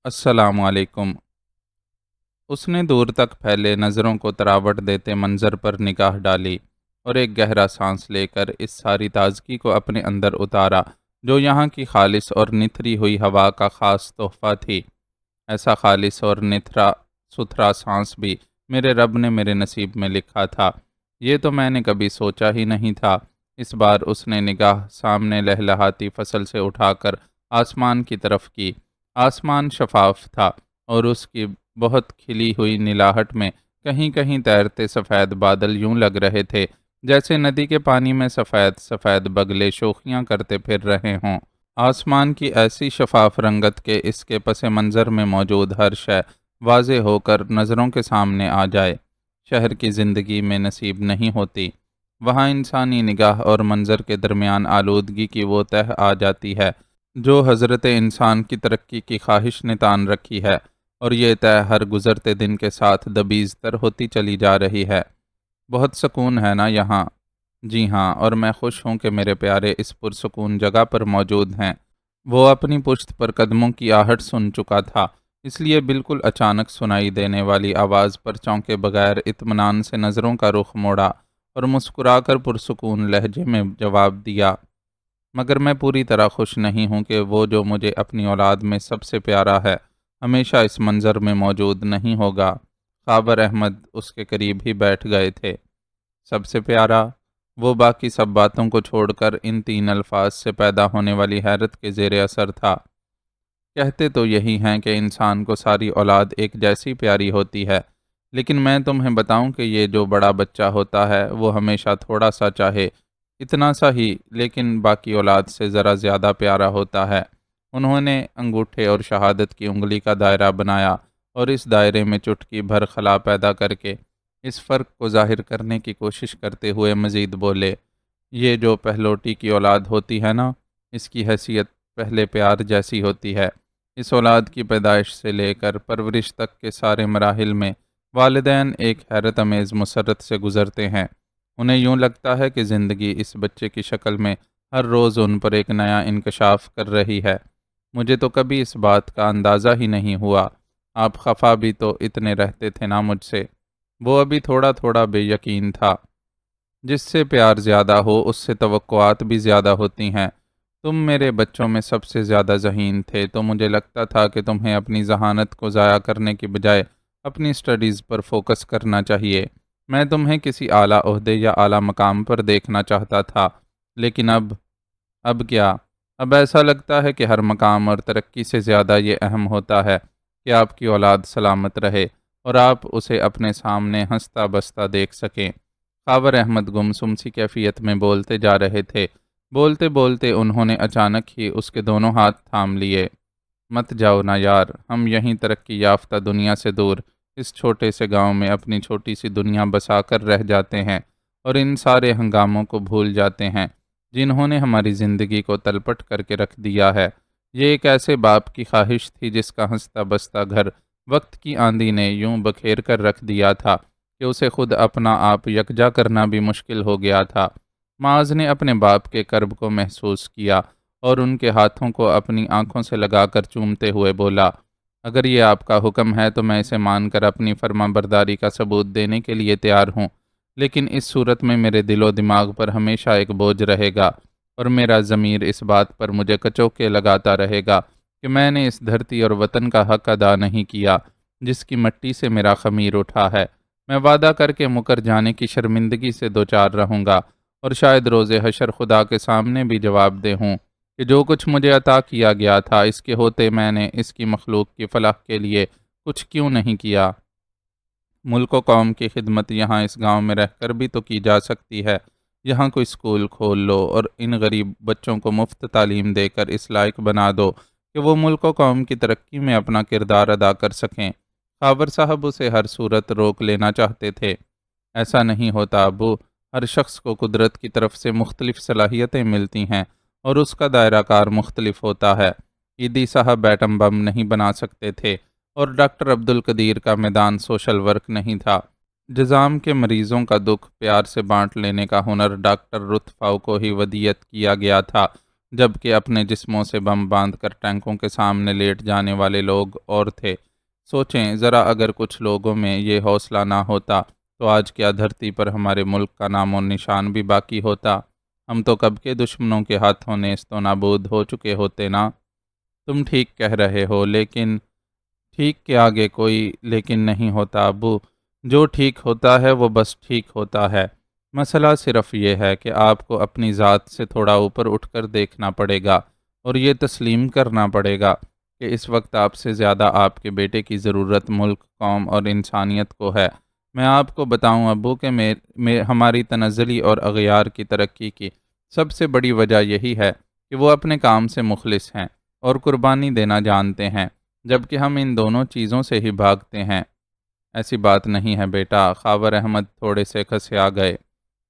السلام علیکم۔ اس نے دور تک پھیلے نظروں کو تراوٹ دیتے منظر پر نگاہ ڈالی اور ایک گہرا سانس لے کر اس ساری تازگی کو اپنے اندر اتارا جو یہاں کی خالص اور نتھری ہوئی ہوا کا خاص تحفہ تھی۔ ایسا خالص اور نتھرا ستھرا سانس بھی میرے رب نے میرے نصیب میں لکھا تھا، یہ تو میں نے کبھی سوچا ہی نہیں تھا۔ اس بار اس نے نگاہ سامنے لہلہاتی فصل سے اٹھا کر آسمان کی طرف کی۔ آسمان شفاف تھا اور اس کی بہت کھلی ہوئی نیلاہٹ میں کہیں کہیں تیرتے سفید بادل یوں لگ رہے تھے جیسے ندی کے پانی میں سفید سفید بگلے شوخیاں کرتے پھر رہے ہوں۔ آسمان کی ایسی شفاف رنگت کے اس کے پس منظر میں موجود ہر شے واضح ہو کر نظروں کے سامنے آ جائے، شہر کی زندگی میں نصیب نہیں ہوتی۔ وہاں انسانی نگاہ اور منظر کے درمیان آلودگی کی وہ تہ آ جاتی ہے جو حضرت انسان کی ترقی کی خواہش نے تان رکھی ہے، اور یہ طے ہر گزرتے دن کے ساتھ دبیز تر ہوتی چلی جا رہی ہے۔ بہت سکون ہے نا یہاں؟ جی ہاں، اور میں خوش ہوں کہ میرے پیارے اس پرسکون جگہ پر موجود ہیں۔ وہ اپنی پشت پر قدموں کی آہٹ سن چکا تھا، اس لیے بالکل اچانک سنائی دینے والی آواز پر چونکے بغیر اطمینان سے نظروں کا رخ موڑا اور مسکرا کر پرسکون لہجے میں جواب دیا، مگر میں پوری طرح خوش نہیں ہوں کہ وہ جو مجھے اپنی اولاد میں سب سے پیارا ہے ہمیشہ اس منظر میں موجود نہیں ہوگا۔ خاور احمد اس کے قریب ہی بیٹھ گئے تھے۔ سب سے پیارا؟ وہ باقی سب باتوں کو چھوڑ کر ان تین الفاظ سے پیدا ہونے والی حیرت کے زیر اثر تھا۔ کہتے تو یہی ہیں کہ انسان کو ساری اولاد ایک جیسی پیاری ہوتی ہے، لیکن میں تمہیں بتاؤں کہ یہ جو بڑا بچہ ہوتا ہے وہ ہمیشہ تھوڑا سا چاہے اتنا سا ہی لیکن باقی اولاد سے ذرا زیادہ پیارا ہوتا ہے۔ انہوں نے انگوٹھے اور شہادت کی انگلی کا دائرہ بنایا اور اس دائرے میں چٹکی بھر خلا پیدا کر کے اس فرق کو ظاہر کرنے کی کوشش کرتے ہوئے مزید بولے، یہ جو پہلوٹی کی اولاد ہوتی ہے نا، اس کی حیثیت پہلے پیار جیسی ہوتی ہے۔ اس اولاد کی پیدائش سے لے کر پرورش تک کے سارے مراحل میں والدین ایک حیرت امیز مسرت سے گزرتے ہیں۔ انہیں یوں لگتا ہے کہ زندگی اس بچے کی شکل میں ہر روز ان پر ایک نیا انکشاف کر رہی ہے۔ مجھے تو کبھی اس بات کا اندازہ ہی نہیں ہوا۔ آپ خفا بھی تو اتنے رہتے تھے نا مجھ سے۔ وہ ابھی تھوڑا تھوڑا بے یقین تھا۔ جس سے پیار زیادہ ہو اس سے توقعات بھی زیادہ ہوتی ہیں۔ تم میرے بچوں میں سب سے زیادہ ذہین تھے تو مجھے لگتا تھا کہ تمہیں اپنی ذہانت کو ضائع کرنے کی بجائے اپنی سٹڈیز پر فوکس کرنا چاہیے۔ میں تمہیں کسی اعلیٰ عہدے یا اعلیٰ مقام پر دیکھنا چاہتا تھا، لیکن اب کیا؟ اب ایسا لگتا ہے کہ ہر مقام اور ترقی سے زیادہ یہ اہم ہوتا ہے کہ آپ کی اولاد سلامت رہے اور آپ اسے اپنے سامنے ہنستا بستا دیکھ سکیں۔ خاور احمد گمسم سی کیفیت میں بولتے جا رہے تھے۔ بولتے بولتے انہوں نے اچانک ہی اس کے دونوں ہاتھ تھام لیے۔ مت جاؤ نا یار، ہم یہیں ترقی یافتہ دنیا سے دور اس چھوٹے سے گاؤں میں اپنی چھوٹی سی دنیا بسا کر رہ جاتے ہیں اور ان سارے ہنگاموں کو بھول جاتے ہیں جنہوں نے ہماری زندگی کو تلپٹ کر کے رکھ دیا ہے۔ یہ ایک ایسے باپ کی خواہش تھی جس کا ہنستا بستا گھر وقت کی آندھی نے یوں بکھیر کر رکھ دیا تھا کہ اسے خود اپنا آپ یکجا کرنا بھی مشکل ہو گیا تھا۔ معاذ نے اپنے باپ کے کرب کو محسوس کیا اور ان کے ہاتھوں کو اپنی آنکھوں سے لگا کر چومتے ہوئے بولا، اگر یہ آپ کا حکم ہے تو میں اسے مان کر اپنی فرما برداری کا ثبوت دینے کے لیے تیار ہوں، لیکن اس صورت میں میرے دل و دماغ پر ہمیشہ ایک بوجھ رہے گا اور میرا ضمیر اس بات پر مجھے کچوکے لگاتا رہے گا کہ میں نے اس دھرتی اور وطن کا حق ادا نہیں کیا جس کی مٹی سے میرا خمیر اٹھا ہے۔ میں وعدہ کر کے مکر جانے کی شرمندگی سے دوچار رہوں گا اور شاید روز حشر خدا کے سامنے بھی جواب دہ ہوں کہ جو کچھ مجھے عطا کیا گیا تھا اس کے ہوتے میں نے اس کی مخلوق کی فلاح کے لیے کچھ کیوں نہیں کیا۔ ملک و قوم کی خدمت یہاں اس گاؤں میں رہ کر بھی تو کی جا سکتی ہے۔ یہاں کوئی اسکول کھول لو اور ان غریب بچوں کو مفت تعلیم دے کر اس لائق بنا دو کہ وہ ملک و قوم کی ترقی میں اپنا کردار ادا کر سکیں۔ خاور صاحب اسے ہر صورت روک لینا چاہتے تھے۔ ایسا نہیں ہوتا ابو، ہر شخص کو قدرت کی طرف سے مختلف صلاحیتیں ملتی ہیں اور اس کا دائرہ کار مختلف ہوتا ہے۔ عیدی صاحب ایٹم بم نہیں بنا سکتے تھے اور ڈاکٹر عبدالقدیر کا میدان سوشل ورک نہیں تھا۔ جذام کے مریضوں کا دکھ پیار سے بانٹ لینے کا ہنر ڈاکٹر رتفاؤ کو ہی ودیت کیا گیا تھا۔ جبکہ اپنے جسموں سے بم باندھ کر ٹینکوں کے سامنے لیٹ جانے والے لوگ اور تھے۔ سوچیں ذرا، اگر کچھ لوگوں میں یہ حوصلہ نہ ہوتا تو آج کیا دھرتی پر ہمارے ملک کا نام و نشان بھی باقی ہوتا؟ ہم تو کب کے دشمنوں کے ہاتھوں نیست و نابود ہو چکے ہوتے نا۔ تم ٹھیک کہہ رہے ہو، لیکن ٹھیک کے آگے کوئی لیکن نہیں ہوتا ابو۔ جو ٹھیک ہوتا ہے وہ بس ٹھیک ہوتا ہے۔ مسئلہ صرف یہ ہے کہ آپ کو اپنی ذات سے تھوڑا اوپر اٹھ کر دیکھنا پڑے گا اور یہ تسلیم کرنا پڑے گا کہ اس وقت آپ سے زیادہ آپ کے بیٹے کی ضرورت ملک، قوم اور انسانیت کو ہے۔ میں آپ کو بتاؤں ابو کہ ہماری تنزلی اور اغیار کی ترقی کی سب سے بڑی وجہ یہی ہے کہ وہ اپنے کام سے مخلص ہیں اور قربانی دینا جانتے ہیں، جبکہ ہم ان دونوں چیزوں سے ہی بھاگتے ہیں۔ ایسی بات نہیں ہے بیٹا، خاور احمد تھوڑے سے کھسیا گئے۔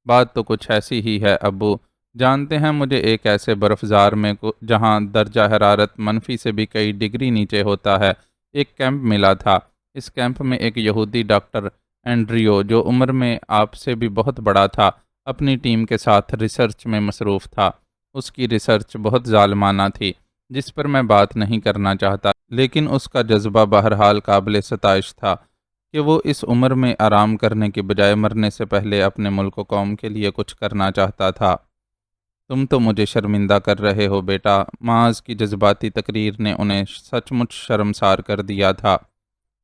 بات تو کچھ ایسی ہی ہے ابو۔ جانتے ہیں، مجھے ایک ایسے برفزار میں جہاں درجہ حرارت منفی سے بھی کئی ڈگری نیچے ہوتا ہے، ایک کیمپ ملا تھا۔ اس کیمپ میں ایک یہودی ڈاکٹر اینڈریو، جو عمر میں آپ سے بھی بہت بڑا تھا، اپنی ٹیم کے ساتھ ریسرچ میں مصروف تھا۔ اس کی ریسرچ بہت ظالمانہ تھی، جس پر میں بات نہیں کرنا چاہتا، لیکن اس کا جذبہ بہرحال قابل ستائش تھا کہ وہ اس عمر میں آرام کرنے کے بجائے مرنے سے پہلے اپنے ملک و قوم کے لیے کچھ کرنا چاہتا تھا۔ تم تو مجھے شرمندہ کر رہے ہو بیٹا۔ معاذ کی جذباتی تقریر نے انہیں سچ مچ شرمسار کر دیا تھا۔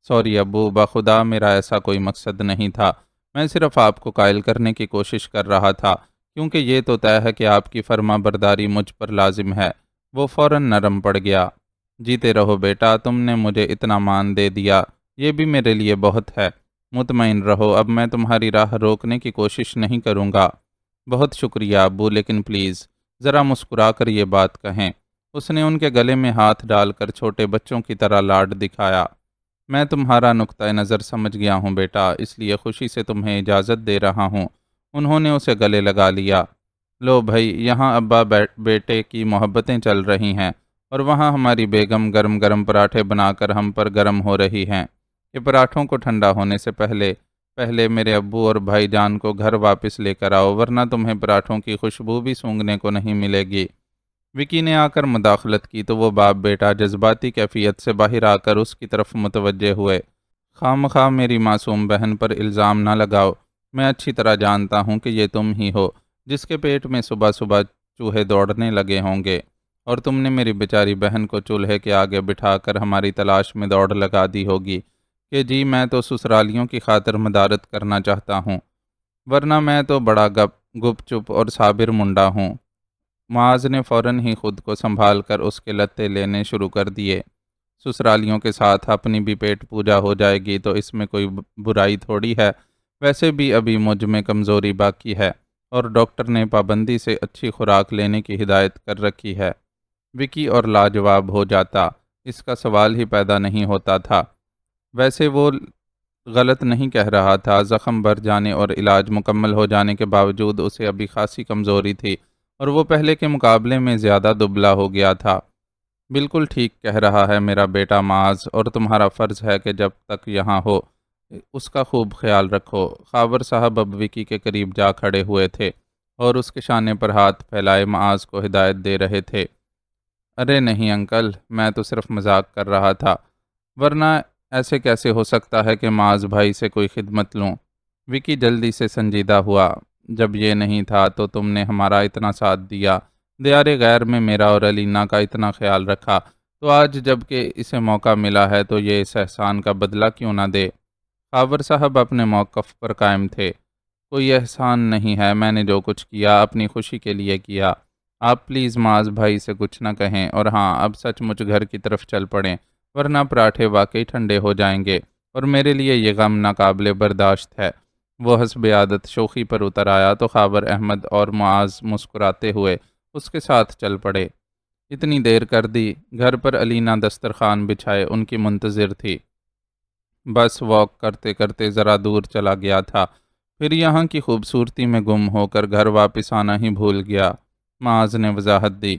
سوری ابو، بخدا میرا ایسا کوئی مقصد نہیں تھا۔ میں صرف آپ کو قائل کرنے کی کوشش کر رہا تھا، کیونکہ یہ تو طے ہے کہ آپ کی فرما برداری مجھ پر لازم ہے۔ وہ فوراً نرم پڑ گیا۔ جیتے رہو بیٹا، تم نے مجھے اتنا مان دے دیا، یہ بھی میرے لیے بہت ہے۔ مطمئن رہو، اب میں تمہاری راہ روکنے کی کوشش نہیں کروں گا۔ بہت شکریہ ابو، لیکن پلیز ذرا مسکرا کر یہ بات کہیں۔ اس نے ان کے گلے میں ہاتھ ڈال کر چھوٹے بچوں کی طرح لاڈ دکھایا۔ میں تمہارا نقطہ نظر سمجھ گیا ہوں بیٹا، اس لیے خوشی سے تمہیں اجازت دے رہا ہوں۔ انہوں نے اسے گلے لگا لیا۔ لو بھائی، یہاں ابا بیٹے کی محبتیں چل رہی ہیں اور وہاں ہماری بیگم گرم گرم پراٹھے بنا کر ہم پر گرم ہو رہی ہیں۔ یہ پراٹھوں کو ٹھنڈا ہونے سے پہلے میرے ابو اور بھائی جان کو گھر واپس لے کر آؤ، ورنہ تمہیں پراٹھوں کی خوشبو بھی سونگھنے کو نہیں ملے گی۔ وکی نے آ کر مداخلت کی تو وہ باپ بیٹا جذباتی کیفیت سے باہر آ کر اس کی طرف متوجہ ہوئے۔ خواہ مخواہ میری معصوم بہن پر الزام نہ لگاؤ۔ میں اچھی طرح جانتا ہوں کہ یہ تم ہی ہو جس کے پیٹ میں صبح صبح چوہے دوڑنے لگے ہوں گے، اور تم نے میری بیچاری بہن کو چولہے کے آگے بٹھا کر ہماری تلاش میں دوڑ لگا دی ہوگی کہ جی میں تو سسرالیوں کی خاطر مدارت کرنا چاہتا ہوں، ورنہ میں تو بڑا گپ چپ اور صابر منڈا ہوں۔ معاذ نے فوراً ہی خود کو سنبھال کر اس کے لتے لینے شروع کر دیے۔ سسرالیوں کے ساتھ اپنی بھی پیٹ پوجا ہو جائے گی تو اس میں کوئی برائی تھوڑی ہے۔ ویسے بھی ابھی مجھ میں کمزوری باقی ہے اور ڈاکٹر نے پابندی سے اچھی خوراک لینے کی ہدایت کر رکھی ہے۔ وکی اور لاجواب ہو جاتا، اس کا سوال ہی پیدا نہیں ہوتا تھا۔ ویسے وہ غلط نہیں کہہ رہا تھا۔ زخم بھر جانے اور علاج مکمل ہو جانے کے باوجود اسے ابھی خاصی کمزوری تھی اور وہ پہلے کے مقابلے میں زیادہ دبلا ہو گیا تھا۔ بالکل ٹھیک کہہ رہا ہے میرا بیٹا معاذ، اور تمہارا فرض ہے کہ جب تک یہاں ہو اس کا خوب خیال رکھو۔ خاور صاحب اب وکی کے قریب جا کھڑے ہوئے تھے اور اس کے شانے پر ہاتھ پھیلائے معاذ کو ہدایت دے رہے تھے۔ ارے نہیں انکل، میں تو صرف مذاق کر رہا تھا، ورنہ ایسے کیسے ہو سکتا ہے کہ معاذ بھائی سے کوئی خدمت لوں؟ وکی جلدی سے سنجیدہ ہوا۔ جب یہ نہیں تھا تو تم نے ہمارا اتنا ساتھ دیا، دیار غیر میں میرا اور علینا کا اتنا خیال رکھا، تو آج جب کہ اسے موقع ملا ہے تو یہ اس احسان کا بدلہ کیوں نہ دے؟ خاور صاحب اپنے موقف پر قائم تھے۔ کوئی احسان نہیں ہے، میں نے جو کچھ کیا اپنی خوشی کے لیے کیا۔ آپ پلیز معاذ بھائی سے کچھ نہ کہیں، اور ہاں اب سچ مچ گھر کی طرف چل پڑیں، ورنہ پراٹھے واقعی ٹھنڈے ہو جائیں گے اور میرے لیے یہ غم ناقابل برداشت ہے۔ وہ حسب عادت شوخی پر اتر آیا تو خاور احمد اور معاذ مسکراتے ہوئے اس کے ساتھ چل پڑے۔ اتنی دیر کر دی، گھر پر علینا دسترخوان بچھائے ان کی منتظر تھی۔ بس واک کرتے کرتے ذرا دور چلا گیا تھا، پھر یہاں کی خوبصورتی میں گم ہو کر گھر واپس آنا ہی بھول گیا۔ معاذ نے وضاحت دی،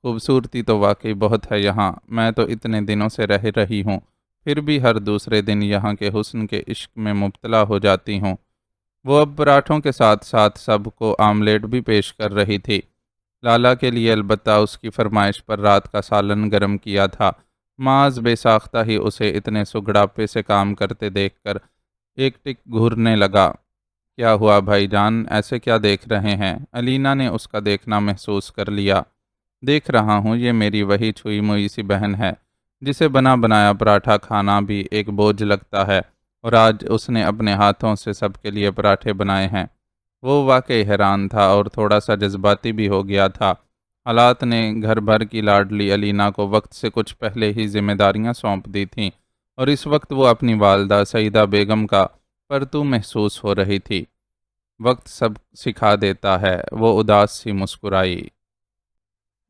خوبصورتی تو واقعی بہت ہے یہاں، میں تو اتنے دنوں سے رہ رہی ہوں، پھر بھی ہر دوسرے دن یہاں کے حسن کے عشق میں مبتلا ہو جاتی ہوں۔ وہ اب پراٹھوں کے ساتھ ساتھ سب کو آملیٹ بھی پیش کر رہی تھی۔ لالا کے لیے البتہ اس کی فرمائش پر رات کا سالن گرم کیا تھا۔ معاذ بے ساختہ ہی اسے اتنے سگڑاپے سے کام کرتے دیکھ کر ایک ٹک گھورنے لگا۔ کیا ہوا بھائی جان، ایسے کیا دیکھ رہے ہیں؟ علینا نے اس کا دیکھنا محسوس کر لیا۔ دیکھ رہا ہوں، یہ میری وہی چھوئی موئی سی بہن ہے جسے بنا بنایا پراٹھا کھانا بھی ایک بوجھ لگتا ہے، اور آج اس نے اپنے ہاتھوں سے سب کے لیے پراٹھے بنائے ہیں۔ وہ واقعی حیران تھا اور تھوڑا سا جذباتی بھی ہو گیا تھا۔ حالات نے گھر بھر کی لاڈلی علینا کو وقت سے کچھ پہلے ہی ذمہ داریاں سونپ دی تھیں، اور اس وقت وہ اپنی والدہ سعیدہ بیگم کا پرتو محسوس ہو رہی تھی۔ وقت سب سکھا دیتا ہے، وہ اداس سی مسکرائی۔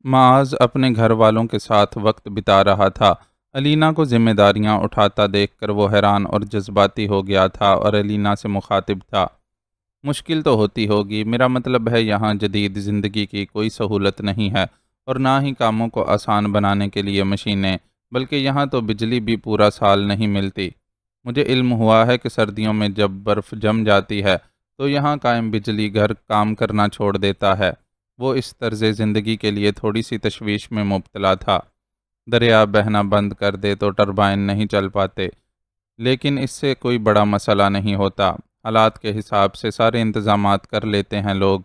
معاذ اپنے گھر والوں کے ساتھ وقت بتا رہا تھا۔ علینا کو ذمہ داریاں اٹھاتا دیکھ کر وہ حیران اور جذباتی ہو گیا تھا اور علینا سے مخاطب تھا۔ مشکل تو ہوتی ہوگی، میرا مطلب ہے یہاں جدید زندگی کی کوئی سہولت نہیں ہے، اور نہ ہی کاموں کو آسان بنانے کے لیے مشینیں، بلکہ یہاں تو بجلی بھی پورا سال نہیں ملتی۔ مجھے علم ہوا ہے کہ سردیوں میں جب برف جم جاتی ہے تو یہاں قائم بجلی گھر کام کرنا چھوڑ دیتا ہے۔ وہ اس طرز زندگی کے لیے تھوڑی سی تشویش میں مبتلا تھا۔ دریا بہنا بند کر دے تو ٹربائن نہیں چل پاتے، لیکن اس سے کوئی بڑا مسئلہ نہیں ہوتا۔ حالات کے حساب سے سارے انتظامات کر لیتے ہیں لوگ۔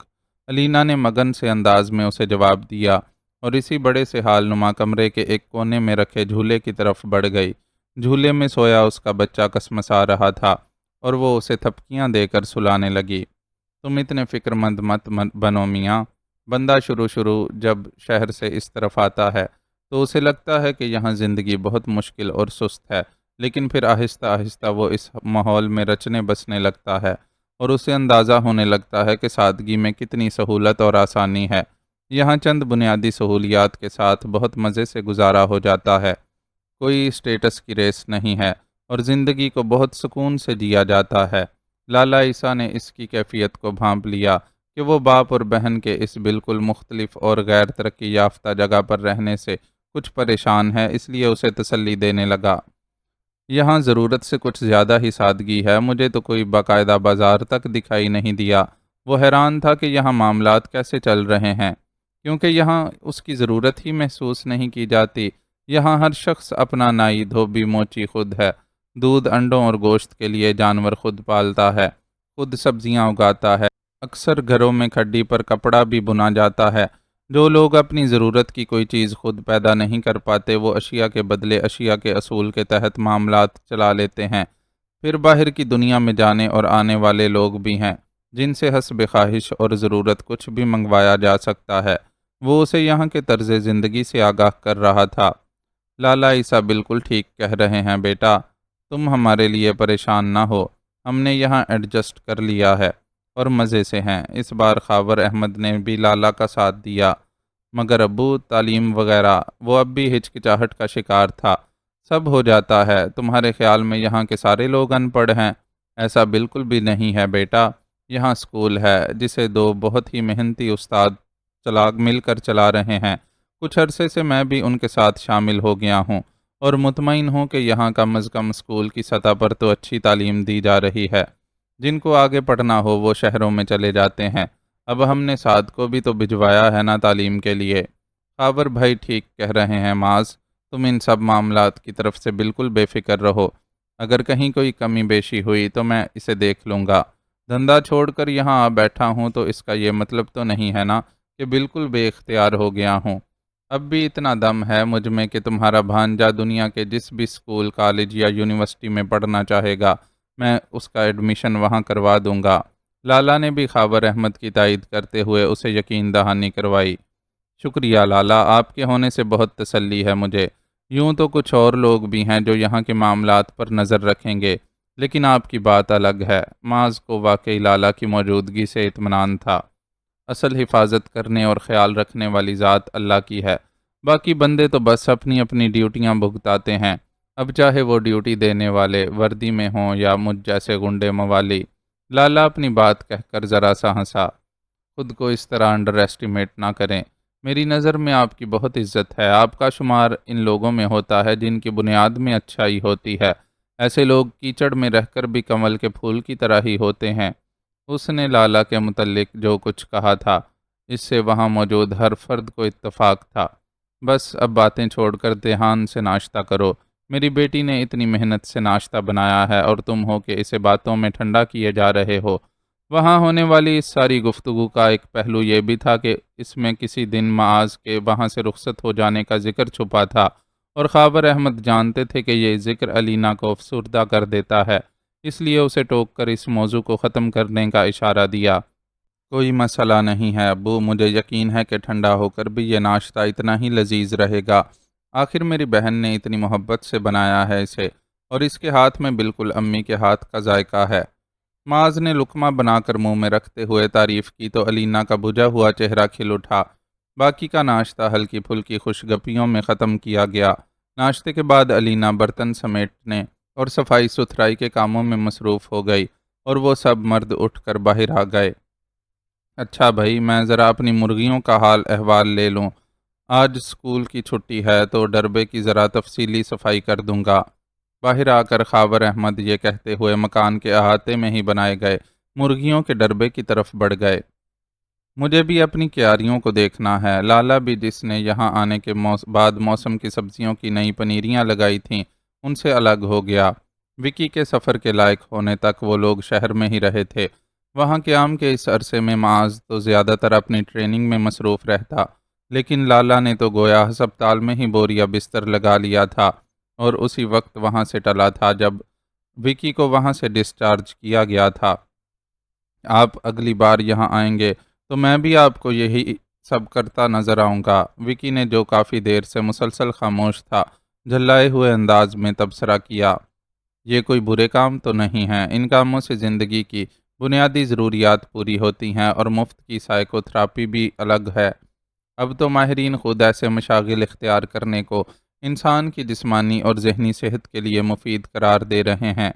علینا نے مگن سے انداز میں اسے جواب دیا، اور اسی بڑے سے حال نما کمرے کے ایک کونے میں رکھے جھولے کی طرف بڑھ گئی۔ جھولے میں سویا اس کا بچہ کسمسا رہا تھا، اور وہ اسے تھپکیاں دے کر سلانے لگی۔ تم اتنے فکر مند مت بنو میاں۔ بندہ شروع جب شہر سے اس طرف آتا ہے تو اسے لگتا ہے کہ یہاں زندگی بہت مشکل اور سست ہے، لیکن پھر آہستہ آہستہ وہ اس ماحول میں رچنے بسنے لگتا ہے، اور اسے اندازہ ہونے لگتا ہے کہ سادگی میں کتنی سہولت اور آسانی ہے۔ یہاں چند بنیادی سہولیات کے ساتھ بہت مزے سے گزارا ہو جاتا ہے، کوئی اسٹیٹس کی ریس نہیں ہے، اور زندگی کو بہت سکون سے جیا جاتا ہے۔ لالا عیسیٰ نے اس کی کیفیت کو بھانپ لیا کہ وہ باپ اور بہن کے اس بالکل مختلف اور غیر ترقی یافتہ جگہ پر رہنے سے کچھ پریشان ہے، اس لیے اسے تسلی دینے لگا۔ یہاں ضرورت سے کچھ زیادہ ہی سادگی ہے، مجھے تو کوئی باقاعدہ بازار تک دکھائی نہیں دیا۔ وہ حیران تھا کہ یہاں معاملات کیسے چل رہے ہیں، کیونکہ یہاں اس کی ضرورت ہی محسوس نہیں کی جاتی۔ یہاں ہر شخص اپنا نائی دھوبی موچی خود ہے، دودھ انڈوں اور گوشت کے لیے جانور خود پالتا ہے، خود سبزیاں اگاتا ہے۔ اکثر گھروں میں کھڈی پر کپڑا بھی بنا جاتا ہے۔ جو لوگ اپنی ضرورت کی کوئی چیز خود پیدا نہیں کر پاتے، وہ اشیاء کے بدلے اشیاء کے اصول کے تحت معاملات چلا لیتے ہیں۔ پھر باہر کی دنیا میں جانے اور آنے والے لوگ بھی ہیں جن سے حسب خواہش اور ضرورت کچھ بھی منگوایا جا سکتا ہے۔ وہ اسے یہاں کے طرز زندگی سے آگاہ کر رہا تھا۔ لالا عیسیٰ بالکل ٹھیک کہہ رہے ہیں بیٹا، تم ہمارے لیے پریشان نہ ہو، ہم نے یہاں ایڈجسٹ کر لیا ہے اور مزے سے ہیں۔ اس بار خاور احمد نے بھی لالا کا ساتھ دیا، مگر ابو تعلیم وغیرہ، وہ اب بھی ہچکچاہٹ کا شکار تھا۔ سب ہو جاتا ہے، تمہارے خیال میں یہاں کے سارے لوگ ان پڑھ ہیں؟ ایسا بالکل بھی نہیں ہے بیٹا، یہاں اسکول ہے جسے دو بہت ہی محنتی استاد مل کر چلا رہے ہیں۔ کچھ عرصے سے میں بھی ان کے ساتھ شامل ہو گیا ہوں، اور مطمئن ہوں کہ یہاں کم از کم اسکول کی سطح پر تو اچھی تعلیم دی جا رہی ہے۔ جن کو آگے پڑھنا ہو وہ شہروں میں چلے جاتے ہیں۔ اب ہم نے سعد کو بھی تو بھجوایا ہے نا تعلیم کے لیے۔ خاور بھائی ٹھیک کہہ رہے ہیں معاذ، تم ان سب معاملات کی طرف سے بالکل بے فکر رہو۔ اگر کہیں کوئی کمی بیشی ہوئی تو میں اسے دیکھ لوں گا۔ دھندا چھوڑ کر یہاں آ بیٹھا ہوں تو اس کا یہ مطلب تو نہیں ہے نا کہ بالکل بے اختیار ہو گیا ہوں۔ اب بھی اتنا دم ہے مجھ میں کہ تمہارا بھانجا دنیا کے جس بھی اسکول، کالج یا یونیورسٹی میں پڑھنا چاہے گا، میں اس کا ایڈمیشن وہاں کروا دوں گا۔ لالا نے بھی خاور احمد کی تائید کرتے ہوئے اسے یقین دہانی کروائی۔ شکریہ لالا، آپ کے ہونے سے بہت تسلی ہے مجھے۔ یوں تو کچھ اور لوگ بھی ہیں جو یہاں کے معاملات پر نظر رکھیں گے، لیکن آپ کی بات الگ ہے۔ معاذ کو واقعی لالا کی موجودگی سے اطمینان تھا۔ اصل حفاظت کرنے اور خیال رکھنے والی ذات اللہ کی ہے، باقی بندے تو بس اپنی اپنی ڈیوٹیاں بھگتاتے ہیں، اب چاہے وہ ڈیوٹی دینے والے وردی میں ہوں یا مجھ جیسے گنڈے موالی۔ لالا اپنی بات کہہ کر ذرا سا ہنسا۔ خود کو اس طرح انڈر ایسٹیمیٹ نہ کریں، میری نظر میں آپ کی بہت عزت ہے۔ آپ کا شمار ان لوگوں میں ہوتا ہے جن کی بنیاد میں اچھائی ہوتی ہے۔ ایسے لوگ کیچڑ میں رہ کر بھی کمل کے پھول کی طرح ہی ہوتے ہیں۔ اس نے لالا کے متعلق جو کچھ کہا تھا اس سے وہاں موجود ہر فرد کو اتفاق تھا۔ بس اب باتیں چھوڑ کر دھیان سے ناشتہ کرو۔ میری بیٹی نے اتنی محنت سے ناشتہ بنایا ہے اور تم ہو کہ اسے باتوں میں ٹھنڈا کیے جا رہے ہو۔ وہاں ہونے والی اس ساری گفتگو کا ایک پہلو یہ بھی تھا کہ اس میں کسی دن معاذ کے وہاں سے رخصت ہو جانے کا ذکر چھپا تھا، اور خاور احمد جانتے تھے کہ یہ ذکر علینا کو افسردہ کر دیتا ہے، اس لیے اسے ٹوک کر اس موضوع کو ختم کرنے کا اشارہ دیا۔ کوئی مسئلہ نہیں ہے ابو، مجھے یقین ہے کہ ٹھنڈا ہو کر بھی یہ ناشتہ اتنا ہی لذیذ رہے گا۔ آخر میری بہن نے اتنی محبت سے بنایا ہے اسے، اور اس کے ہاتھ میں بالکل امی کے ہاتھ کا ذائقہ ہے۔ معاذ نے لقمہ بنا کر منہ میں رکھتے ہوئے تعریف کی تو علینا کا بجھا ہوا چہرہ کھل اٹھا۔ باقی کا ناشتہ ہلکی پھلکی خوشگپیوں میں ختم کیا گیا۔ ناشتے کے بعد علینا برتن سمیٹنے اور صفائی ستھرائی کے کاموں میں مصروف ہو گئی، اور وہ سب مرد اٹھ کر باہر آ گئے۔ اچھا بھائی، میں ذرا اپنی مرغیوں کا حال احوال لے لوں۔ آج اسکول کی چھٹی ہے تو ڈربے کی ذرا تفصیلی صفائی کر دوں گا۔ باہر آ کر خاور احمد یہ کہتے ہوئے مکان کے احاطے میں ہی بنائے گئے مرغیوں کے ڈربے کی طرف بڑھ گئے۔ مجھے بھی اپنی کیاریوں کو دیکھنا ہے۔ لالا بھی، جس نے یہاں آنے کے بعد موسم کی سبزیوں کی نئی پنیریاں لگائی تھیں، ان سے الگ ہو گیا۔ وکی کے سفر کے لائق ہونے تک وہ لوگ شہر میں ہی رہے تھے۔ وہاں قیام کے اس عرصے میں معاذ تو زیادہ تر اپنی ٹریننگ میں مصروف رہتا، لیکن لالا نے تو گویا ہسپتال میں ہی بوریا بستر لگا لیا تھا، اور اسی وقت وہاں سے ٹلا تھا جب وکی کو وہاں سے ڈسچارج کیا گیا تھا۔ آپ اگلی بار یہاں آئیں گے تو میں بھی آپ کو یہی سب کرتا نظر آؤں گا۔ وکی نے، جو کافی دیر سے مسلسل خاموش تھا، جھلائے ہوئے انداز میں تبصرہ کیا۔ یہ کوئی برے کام تو نہیں ہیں، ان کاموں سے زندگی کی بنیادی ضروریات پوری ہوتی ہیں، اور مفت کی سائیکو تھراپی بھی الگ ہے۔ اب تو ماہرین خود ایسے مشاغل اختیار کرنے کو انسان کی جسمانی اور ذہنی صحت کے لیے مفید قرار دے رہے ہیں۔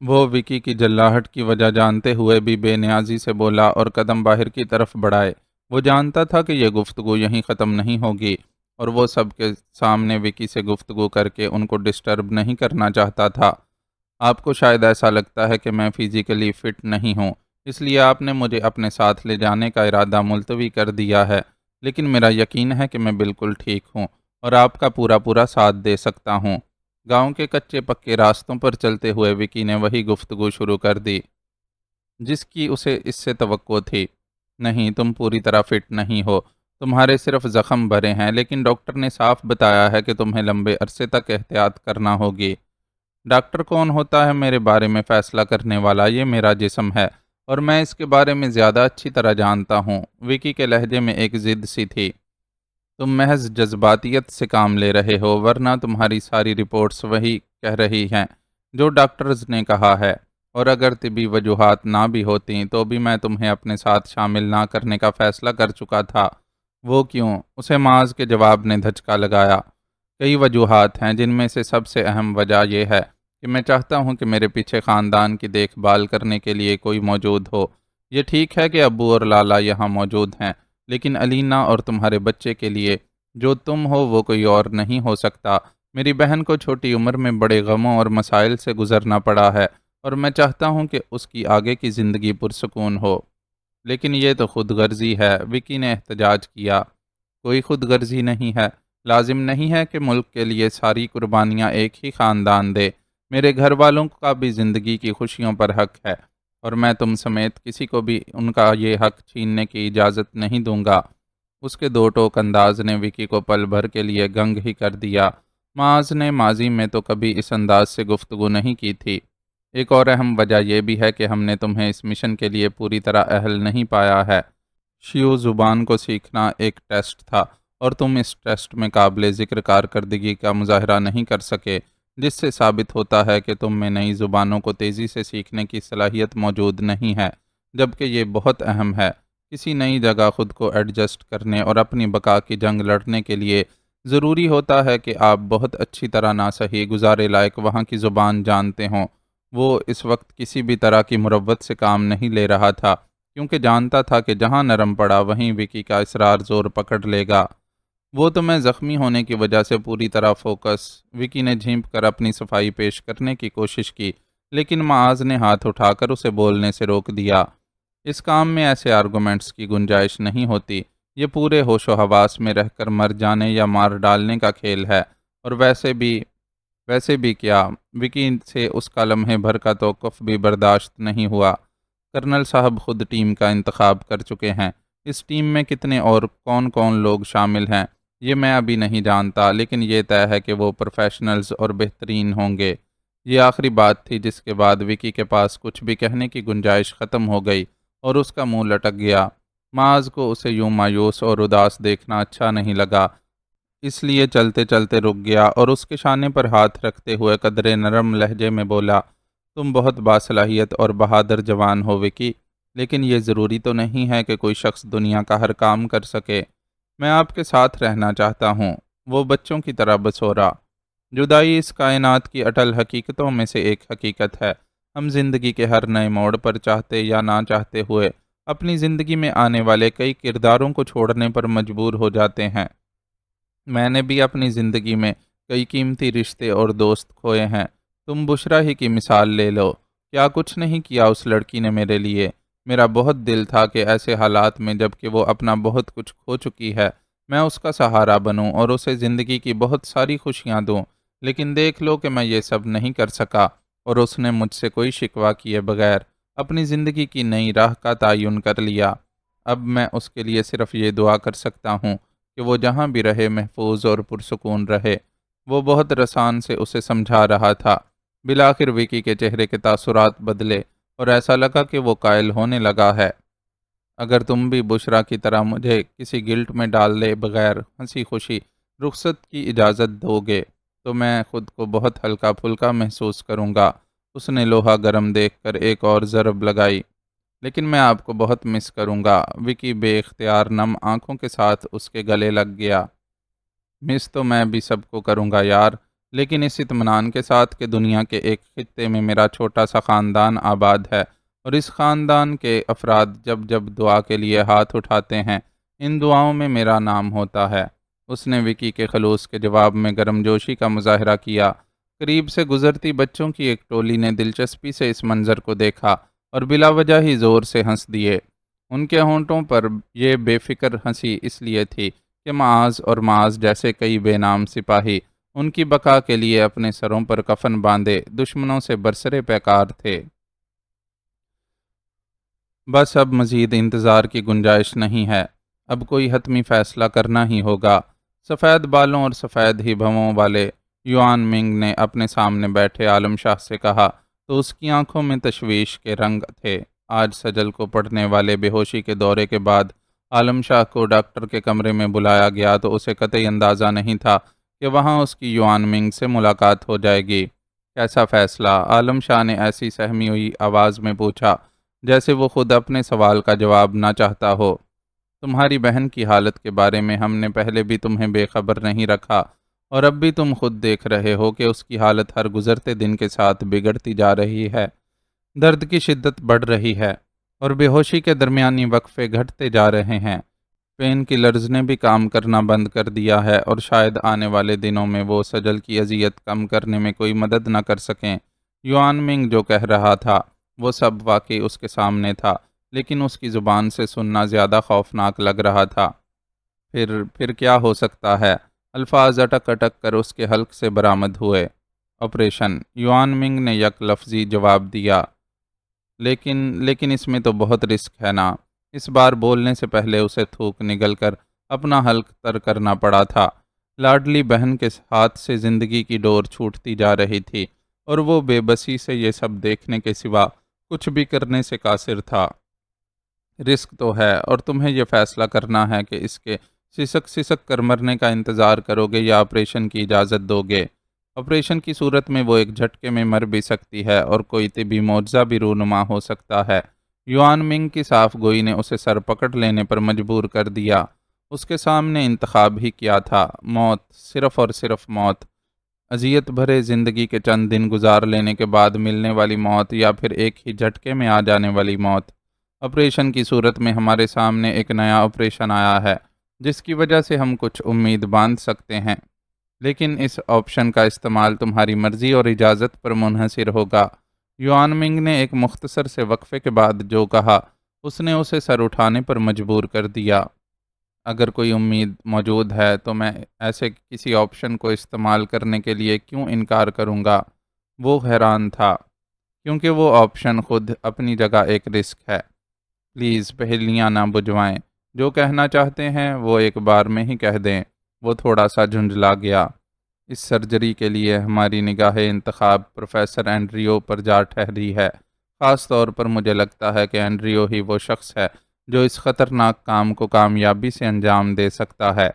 وہ وکی کی جلاہٹ کی وجہ جانتے ہوئے بھی بے نیازی سے بولا اور قدم باہر کی طرف بڑھائے۔ وہ جانتا تھا کہ یہ گفتگو یہیں ختم نہیں ہوگی، اور وہ سب کے سامنے وکی سے گفتگو کر کے ان کو ڈسٹرب نہیں کرنا چاہتا تھا۔ آپ کو شاید ایسا لگتا ہے کہ میں فزیکلی فٹ نہیں ہوں، اس لیے آپ نے مجھے اپنے ساتھ لے جانے کا ارادہ ملتوی کر دیا ہے، لیکن میرا یقین ہے کہ میں بالکل ٹھیک ہوں اور آپ کا پورا ساتھ دے سکتا ہوں۔ گاؤں کے کچے پکے راستوں پر چلتے ہوئے وکی نے وہی گفتگو شروع کر دی جس کی اسے اس سے توقع تھی۔ نہیں، تم پوری طرح فٹ نہیں ہو، تمہارے صرف زخم بھرے ہیں، لیکن ڈاکٹر نے صاف بتایا ہے کہ تمہیں لمبے عرصے تک احتیاط کرنا ہوگی۔ ڈاکٹر کون ہوتا ہے میرے بارے میں فیصلہ کرنے والا؟ یہ میرا جسم ہے، اور میں اس کے بارے میں زیادہ اچھی طرح جانتا ہوں۔ وکی کے لہجے میں ایک ضد سی تھی۔ تم محض جذباتیت سے کام لے رہے ہو، ورنہ تمہاری ساری رپورٹس وہی کہہ رہی ہیں جو ڈاکٹرز نے کہا ہے، اور اگر طبی وجوہات نہ بھی ہوتیں تو بھی میں تمہیں اپنے ساتھ شامل نہ کرنے کا فیصلہ کر چکا تھا۔ وہ کیوں؟ اسے معاذ کے جواب نے دھچکا لگایا۔ کئی وجوہات ہیں، جن میں سے سب سے اہم وجہ یہ ہے کہ میں چاہتا ہوں کہ میرے پیچھے خاندان کی دیکھ بھال کرنے کے لیے کوئی موجود ہو۔ یہ ٹھیک ہے کہ ابو اور لالا یہاں موجود ہیں، لیکن علینا اور تمہارے بچے کے لیے جو تم ہو وہ کوئی اور نہیں ہو سکتا۔ میری بہن کو چھوٹی عمر میں بڑے غموں اور مسائل سے گزرنا پڑا ہے، اور میں چاہتا ہوں کہ اس کی آگے کی زندگی پرسکون ہو۔ لیکن یہ تو خود غرضی ہے، وکی نے احتجاج کیا۔ کوئی خود غرضی نہیں ہے۔ لازم نہیں ہے کہ ملک کے لیے ساری قربانیاں ایک ہی خاندان دے۔ میرے گھر والوں کا بھی زندگی کی خوشیوں پر حق ہے، اور میں تم سمیت کسی کو بھی ان کا یہ حق چھیننے کی اجازت نہیں دوں گا۔ اس کے دو ٹوک انداز نے وکی کو پل بھر کے لیے گنگ ہی کر دیا۔ معاذ نے ماضی میں تو کبھی اس انداز سے گفتگو نہیں کی تھی۔ ایک اور اہم وجہ یہ بھی ہے کہ ہم نے تمہیں اس مشن کے لیے پوری طرح اہل نہیں پایا ہے۔ شیو زبان کو سیکھنا ایک ٹیسٹ تھا، اور تم اس ٹیسٹ میں قابل ذکر کارکردگی کا مظاہرہ نہیں کر سکے، جس سے ثابت ہوتا ہے کہ تم میں نئی زبانوں کو تیزی سے سیکھنے کی صلاحیت موجود نہیں ہے، جبکہ یہ بہت اہم ہے۔ کسی نئی جگہ خود کو ایڈجسٹ کرنے اور اپنی بقا کی جنگ لڑنے کے لیے ضروری ہوتا ہے کہ آپ بہت اچھی طرح نہ صحیح گزارے لائق وہاں کی زبان جانتے ہوں۔ وہ اس وقت کسی بھی طرح کی مروت سے کام نہیں لے رہا تھا، کیونکہ جانتا تھا کہ جہاں نرم پڑا وہیں وکی کا اصرار زور پکڑ لے گا۔ وہ تو میں زخمی ہونے کی وجہ سے پوری طرح فوکس۔ وکی نے جھینپ کر اپنی صفائی پیش کرنے کی کوشش کی، لیکن معاذ نے ہاتھ اٹھا کر اسے بولنے سے روک دیا۔ اس کام میں ایسے آرگومنٹس کی گنجائش نہیں ہوتی، یہ پورے ہوش و حواس میں رہ کر مر جانے یا مار ڈالنے کا کھیل ہے۔ اور ویسے بھی کیا، وکی سے اس کا لمحے بھر کا توقف بھی برداشت نہیں ہوا۔ کرنل صاحب خود ٹیم کا انتخاب کر چکے ہیں۔ اس ٹیم میں کتنے اور کون کون لوگ شامل ہیں یہ میں ابھی نہیں جانتا، لیکن یہ طے ہے کہ وہ پروفیشنلز اور بہترین ہوں گے۔ یہ آخری بات تھی جس کے بعد وکی کے پاس کچھ بھی کہنے کی گنجائش ختم ہو گئی اور اس کا منہ لٹک گیا۔ معاذ کو اسے یوں مایوس اور اداس دیکھنا اچھا نہیں لگا، اس لیے چلتے چلتے رک گیا اور اس کے شانے پر ہاتھ رکھتے ہوئے قدرے نرم لہجے میں بولا، تم بہت باصلاحیت اور بہادر جوان ہو وکی، لیکن یہ ضروری تو نہیں ہے کہ کوئی شخص دنیا کا ہر کام کر سکے۔ میں آپ کے ساتھ رہنا چاہتا ہوں، وہ بچوں کی طرح بسورا۔ جدائی اس کائنات کی اٹل حقیقتوں میں سے ایک حقیقت ہے۔ ہم زندگی کے ہر نئے موڑ پر چاہتے یا نہ چاہتے ہوئے اپنی زندگی میں آنے والے کئی کرداروں کو چھوڑنے پر مجبور ہو جاتے ہیں۔ میں نے بھی اپنی زندگی میں کئی قیمتی رشتے اور دوست کھوئے ہیں۔ تم بشرا ہی کی مثال لے لو، کیا کچھ نہیں کیا اس لڑکی نے میرے لیے۔ میرا بہت دل تھا کہ ایسے حالات میں جب کہ وہ اپنا بہت کچھ کھو چکی ہے، میں اس کا سہارا بنوں اور اسے زندگی کی بہت ساری خوشیاں دوں، لیکن دیکھ لو کہ میں یہ سب نہیں کر سکا اور اس نے مجھ سے کوئی شکوہ کیے بغیر اپنی زندگی کی نئی راہ کا تعین کر لیا۔ اب میں اس کے لیے صرف یہ دعا کر سکتا ہوں کہ وہ جہاں بھی رہے محفوظ اور پرسکون رہے۔ وہ بہت رسان سے اسے سمجھا رہا تھا۔ بالآخر وکی کے چہرے کے تاثرات بدلے اور ایسا لگا کہ وہ قائل ہونے لگا ہے، اگر تم بھی بشرا کی طرح مجھے کسی گلٹ میں ڈال لے بغیر ہنسی خوشی رخصت کی اجازت دو گے تو میں خود کو بہت ہلکا پھلکا محسوس کروں گا۔ اس نے لوہا گرم دیکھ کر ایک اور ضرب لگائی۔ لیکن میں آپ کو بہت مس کروں گا۔ وکی بے اختیار نم آنکھوں کے ساتھ اس کے گلے لگ گیا۔ مس تو میں بھی سب کو کروں گا یار، لیکن اس اطمینان کے ساتھ کہ دنیا کے ایک خطے میں میرا چھوٹا سا خاندان آباد ہے، اور اس خاندان کے افراد جب جب دعا کے لیے ہاتھ اٹھاتے ہیں، ان دعاؤں میں میرا نام ہوتا ہے۔ اس نے وکی کے خلوص کے جواب میں گرم جوشی کا مظاہرہ کیا۔ قریب سے گزرتی بچوں کی ایک ٹولی نے دلچسپی سے اس منظر کو دیکھا اور بلا وجہ ہی زور سے ہنس دیے۔ ان کے ہونٹوں پر یہ بے فکر ہنسی اس لیے تھی کہ معاذ اور معاذ جیسے کئی بے نام سپاہی ان کی بقا کے لیے اپنے سروں پر کفن باندھے دشمنوں سے برسرے پیکار تھے۔ بس اب مزید انتظار کی گنجائش نہیں ہے، اب کوئی حتمی فیصلہ کرنا ہی ہوگا۔ سفید بالوں اور سفید ہی بھووں والے یوان منگ نے اپنے سامنے بیٹھے عالم شاہ سے کہا تو اس کی آنکھوں میں تشویش کے رنگ تھے۔ آج سجل کو پڑنے والے بے ہوشی کے دورے کے بعد عالم شاہ کو ڈاکٹر کے کمرے میں بلایا گیا تو اسے قطعی اندازہ نہیں تھا کہ وہاں اس کی یوان منگ سے ملاقات ہو جائے گی۔ کیسا فیصلہ؟ عالم شاہ نے ایسی سہمی ہوئی آواز میں پوچھا جیسے وہ خود اپنے سوال کا جواب نہ چاہتا ہو۔ تمہاری بہن کی حالت کے بارے میں ہم نے پہلے بھی تمہیں بے خبر نہیں رکھا، اور اب بھی تم خود دیکھ رہے ہو کہ اس کی حالت ہر گزرتے دن کے ساتھ بگڑتی جا رہی ہے۔ درد کی شدت بڑھ رہی ہے اور بے ہوشی کے درمیانی وقفے گھٹتے جا رہے ہیں۔ پین کلرز نے بھی کام کرنا بند کر دیا ہے اور شاید آنے والے دنوں میں وہ سجل کی اذیت کم کرنے میں کوئی مدد نہ کر سکیں۔ یوان منگ جو کہہ رہا تھا وہ سب واقعی اس کے سامنے تھا، لیکن اس کی زبان سے سننا زیادہ خوفناک لگ رہا تھا۔ پھر کیا ہو سکتا ہے؟ الفاظ اٹک اٹک کر اس کے حلق سے برآمد ہوئے۔ آپریشن، یوان منگ نے یک لفظی جواب دیا۔ لیکن اس میں تو بہت رسک ہے نا۔ اس بار بولنے سے پہلے اسے تھوک نگل کر اپنا حلق تر کرنا پڑا تھا۔ لاڈلی بہن کے ہاتھ سے زندگی کی ڈور چھوٹتی جا رہی تھی اور وہ بے بسی سے یہ سب دیکھنے کے سوا کچھ بھی کرنے سے قاصر تھا۔ رسک تو ہے، اور تمہیں یہ فیصلہ کرنا ہے کہ اس کے سسک سسک کر مرنے کا انتظار کرو گے یا آپریشن کی اجازت دو گے۔ آپریشن کی صورت میں وہ ایک جھٹکے میں مر بھی سکتی ہے اور کوئی طبی معجزہ بھی رونما ہو سکتا ہے۔ یوان منگ کی صاف گوئی نے اسے سر پکڑ لینے پر مجبور کر دیا۔ اس کے سامنے انتخاب ہی کیا تھا، موت، صرف اور صرف موت۔ اذیت بھرے زندگی کے چند دن گزار لینے کے بعد ملنے والی موت، یا پھر ایک ہی جھٹکے میں آ جانے والی موت۔ آپریشن کی صورت میں ہمارے سامنے ایک نیا آپریشن آیا ہے جس کی وجہ سے ہم کچھ امید باندھ سکتے ہیں، لیکن اس آپشن کا استعمال تمہاری مرضی اور اجازت پر منحصر ہوگا۔ یوان منگ نے ایک مختصر سے وقفے کے بعد جو کہا اس نے اسے سر اٹھانے پر مجبور کر دیا۔ اگر کوئی امید موجود ہے تو میں ایسے کسی آپشن کو استعمال کرنے کے لیے کیوں انکار کروں گا؟ وہ حیران تھا، کیونکہ وہ آپشن خود اپنی جگہ ایک رسک ہے۔ پلیز پہیلیاں نہ بجھوائیں، جو کہنا چاہتے ہیں وہ ایک بار میں ہی کہہ دیں۔ وہ تھوڑا سا جھنجلا گیا۔ اس سرجری کے لیے ہماری نگاہ انتخاب پروفیسر اینڈریو پر جا ٹھہری ہے۔ خاص طور پر مجھے لگتا ہے کہ اینڈریو ہی وہ شخص ہے جو اس خطرناک کام کو کامیابی سے انجام دے سکتا ہے۔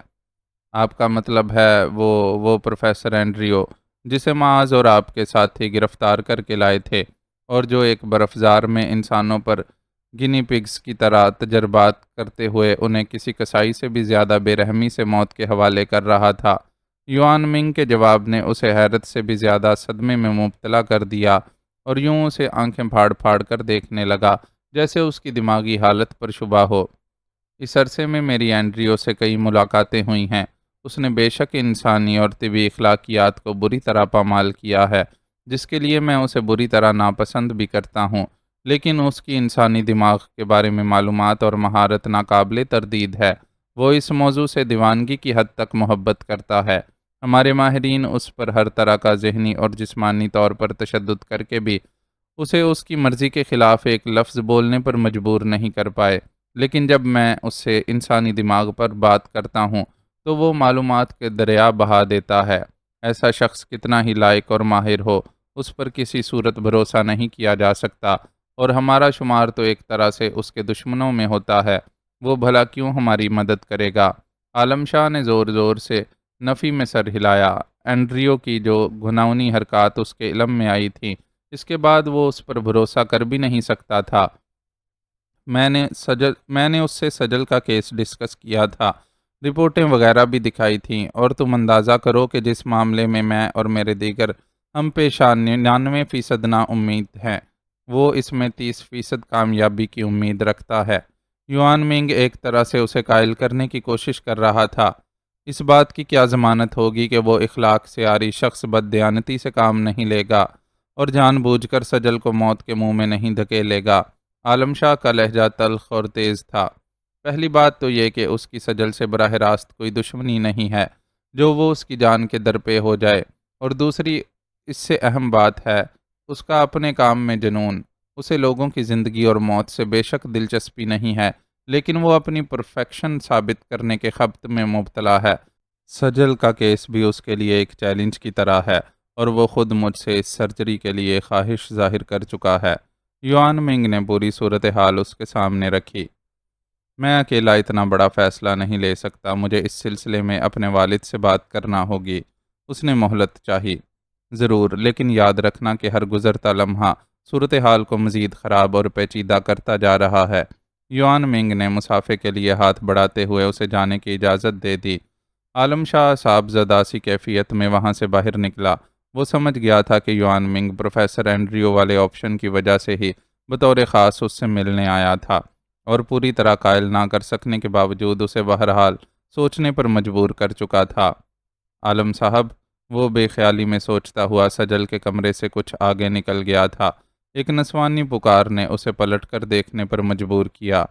آپ کا مطلب ہے وہ پروفیسر اینڈریو جسے معاذ اور آپ کے ساتھی گرفتار کر کے لائے تھے، اور جو ایک برفزار میں انسانوں پر گنی پگز کی طرح تجربات کرتے ہوئے انہیں کسی کسائی سے بھی زیادہ بے رحمی سے موت کے حوالے کر رہا تھا۔ یوان منگ کے جواب نے اسے حیرت سے بھی زیادہ صدمے میں مبتلا کر دیا، اور یوں اسے آنکھیں پھاڑ پھاڑ کر دیکھنے لگا جیسے اس کی دماغی حالت پر شبہ ہو۔ اس عرصے میں میری اینڈریو سے کئی ملاقاتیں ہوئی ہیں۔ اس نے بے شک انسانی اور طبی اخلاقیات کو بری طرح پامال کیا ہے، جس کے لیے میں اسے بری طرح ناپسند بھی کرتا ہوں، لیکن اس کی انسانی دماغ کے بارے میں معلومات اور مہارت ناقابل تردید ہے۔ وہ اس موضوع سے دیوانگی کی حد تک محبت کرتا ہے۔ ہمارے ماہرین اس پر ہر طرح کا ذہنی اور جسمانی طور پر تشدد کر کے بھی اسے اس کی مرضی کے خلاف ایک لفظ بولنے پر مجبور نہیں کر پائے، لیکن جب میں اس سے انسانی دماغ پر بات کرتا ہوں تو وہ معلومات کے دریا بہا دیتا ہے۔ ایسا شخص کتنا ہی لائق اور ماہر ہو، اس پر کسی صورت بھروسہ نہیں کیا جا سکتا، اور ہمارا شمار تو ایک طرح سے اس کے دشمنوں میں ہوتا ہے۔ وہ بھلا کیوں ہماری مدد کرے گا؟ عالم شاہ نے زور زور سے نفی میں سر ہلایا۔ اینڈریو کی جو گھناؤنی حرکات اس کے علم میں آئی تھیں، اس کے بعد وہ اس پر بھروسہ کر بھی نہیں سکتا تھا۔ میں نے اس سے سجل کا کیس ڈسکس کیا تھا، رپورٹیں وغیرہ بھی دکھائی تھیں، اور تم اندازہ کرو کہ جس معاملے میں اور میرے دیگر ہم پیشہ 99% نا امید ہیں، وہ اس میں 30% کامیابی کی امید رکھتا ہے۔ یوان منگ ایک طرح سے اسے قائل کرنے کی کوشش کر رہا تھا۔ اس بات کی کیا ضمانت ہوگی کہ وہ اخلاق سے عاری شخص بددیانتی سے کام نہیں لے گا اور جان بوجھ کر سجل کو موت کے منہ میں نہیں دھکیلے گا؟ عالم شاہ کا لہجہ تلخ اور تیز تھا۔ پہلی بات تو یہ کہ اس کی سجل سے براہ راست کوئی دشمنی نہیں ہے جو وہ اس کی جان کے درپے ہو جائے، اور دوسری اس سے اہم بات ہے اس کا اپنے کام میں جنون۔ اسے لوگوں کی زندگی اور موت سے بے شک دلچسپی نہیں ہے، لیکن وہ اپنی پرفیکشن ثابت کرنے کے خبط میں مبتلا ہے۔ سجل کا کیس بھی اس کے لیے ایک چیلنج کی طرح ہے، اور وہ خود مجھ سے اس سرجری کے لیے خواہش ظاہر کر چکا ہے۔ یوان منگ نے پوری صورتحال اس کے سامنے رکھی۔ میں اکیلا اتنا بڑا فیصلہ نہیں لے سکتا، مجھے اس سلسلے میں اپنے والد سے بات کرنا ہوگی۔ اس نے مہلت چاہی۔ ضرور، لیکن یاد رکھنا کہ ہر گزرتا لمحہ صورتحال کو مزید خراب اور پیچیدہ کرتا جا رہا ہے۔ یوان منگ نے مسافے کے لیے ہاتھ بڑھاتے ہوئے اسے جانے کی اجازت دے دی۔ عالم شاہ صاحب زدہ سی کیفیت میں وہاں سے باہر نکلا۔ وہ سمجھ گیا تھا کہ یوان منگ پروفیسر اینڈریو والے آپشن کی وجہ سے ہی بطور خاص اس سے ملنے آیا تھا، اور پوری طرح قائل نہ کر سکنے کے باوجود اسے بہرحال سوچنے پر مجبور کر چکا تھا۔ عالم صاحب، وہ بے خیالی میں سوچتا ہوا سجل کے کمرے سے کچھ آگے نکل گیا تھا۔ ایک نسوانی پکار نے اسے پلٹ کر دیکھنے پر مجبور کیا۔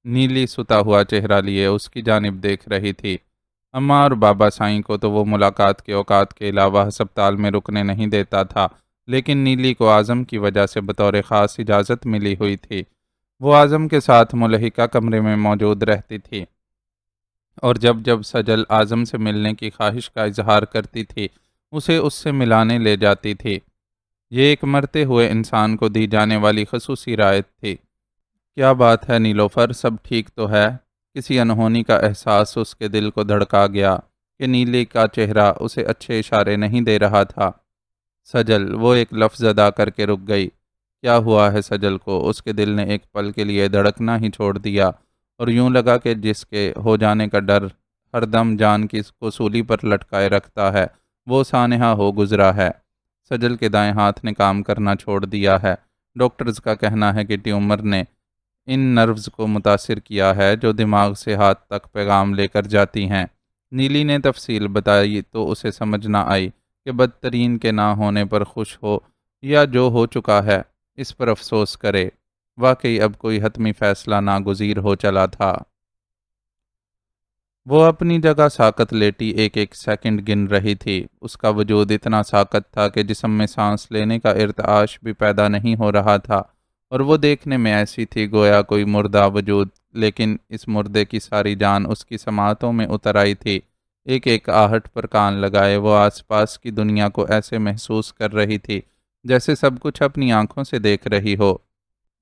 نیلی ستا ہوا چہرہ لیے اس کی جانب دیکھ رہی تھی۔ اماں اور بابا سائیں کو تو وہ ملاقات کے اوقات کے علاوہ ہسپتال میں رکنے نہیں دیتا تھا، لیکن نیلی کو اعظم کی وجہ سے بطور خاص اجازت ملی ہوئی تھی۔ وہ اعظم کے ساتھ ملحقہ کمرے میں موجود رہتی تھی، اور جب جب سجل اعظم سے ملنے کی خواہش کا اظہار کرتی تھی اسے اس سے ملانے لے جاتی تھی۔ یہ ایک مرتے ہوئے انسان کو دی جانے والی خصوصی رعایت تھی۔ کیا بات ہے نیلوفر، سب ٹھیک تو ہے؟ کسی انہونی کا احساس اس کے دل کو دھڑکا گیا کہ نیلی کا چہرہ اسے اچھے اشارے نہیں دے رہا تھا۔ سجل، وہ ایک لفظ ادا کر کے رک گئی۔ کیا ہوا ہے سجل کو؟ اس کے دل نے ایک پل کے لیے دھڑکنا ہی چھوڑ دیا، اور یوں لگا کہ جس کے ہو جانے کا ڈر ہر دم جان کی کو سولی پر لٹکائے رکھتا ہے، وہ سانحہ ہو گزرا ہے۔ سجل کے دائیں ہاتھ نے کام کرنا چھوڑ دیا ہے۔ ڈاکٹرز کا کہنا ہے کہ ٹیومر نے ان نروز کو متاثر کیا ہے جو دماغ سے ہاتھ تک پیغام لے کر جاتی ہیں۔ نیلی نے تفصیل بتائی تو اسے سمجھ نہ آئی کہ بدترین کے نہ ہونے پر خوش ہو یا جو ہو چکا ہے اس پر افسوس کرے۔ واقعی اب کوئی حتمی فیصلہ ناگزیر ہو چلا تھا۔ وہ اپنی جگہ ساکت لیٹی ایک ایک سیکنڈ گن رہی تھی۔ اس کا وجود اتنا ساکت تھا کہ جسم میں سانس لینے کا ارتعاش بھی پیدا نہیں ہو رہا تھا، اور وہ دیکھنے میں ایسی تھی گویا کوئی مردہ وجود، لیکن اس مردے کی ساری جان اس کی سماعتوں میں اتر آئی تھی۔ ایک ایک آہٹ پر کان لگائے وہ آس پاس کی دنیا کو ایسے محسوس کر رہی تھی جیسے سب کچھ اپنی آنکھوں سے دیکھ رہی ہو۔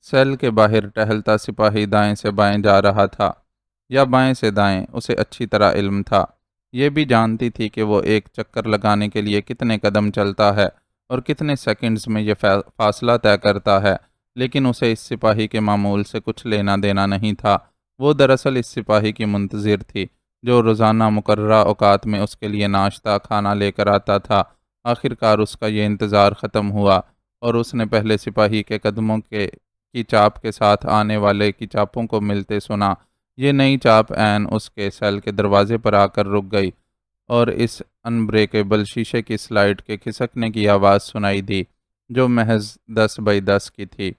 سیل کے باہر ٹہلتا سپاہی دائیں سے بائیں جا رہا تھا، یا بائیں سے دائیں، اسے اچھی طرح علم تھا۔ یہ بھی جانتی تھی کہ وہ ایک چکر لگانے کے لیے کتنے قدم چلتا ہے اور کتنے سیکنڈز میں یہ فاصلہ طے کرتا ہے، لیکن اسے اس سپاہی کے معمول سے کچھ لینا دینا نہیں تھا۔ وہ دراصل اس سپاہی کی منتظر تھی جو روزانہ مقررہ اوقات میں اس کے لیے ناشتہ کھانا لے کر آتا تھا۔ آخر کار اس کا یہ انتظار ختم ہوا، اور اس نے پہلے سپاہی کے قدموں کی چاپ کے ساتھ آنے والے کی چاپوں کو ملتے سنا۔ یہ نئی چاپ عین اس کے سیل کے دروازے پر آ کر رک گئی، اور اس انبریکیبل شیشے کی سلائڈ کے کھسکنے کی آواز سنائی دی، جو محض 10x10 کی تھی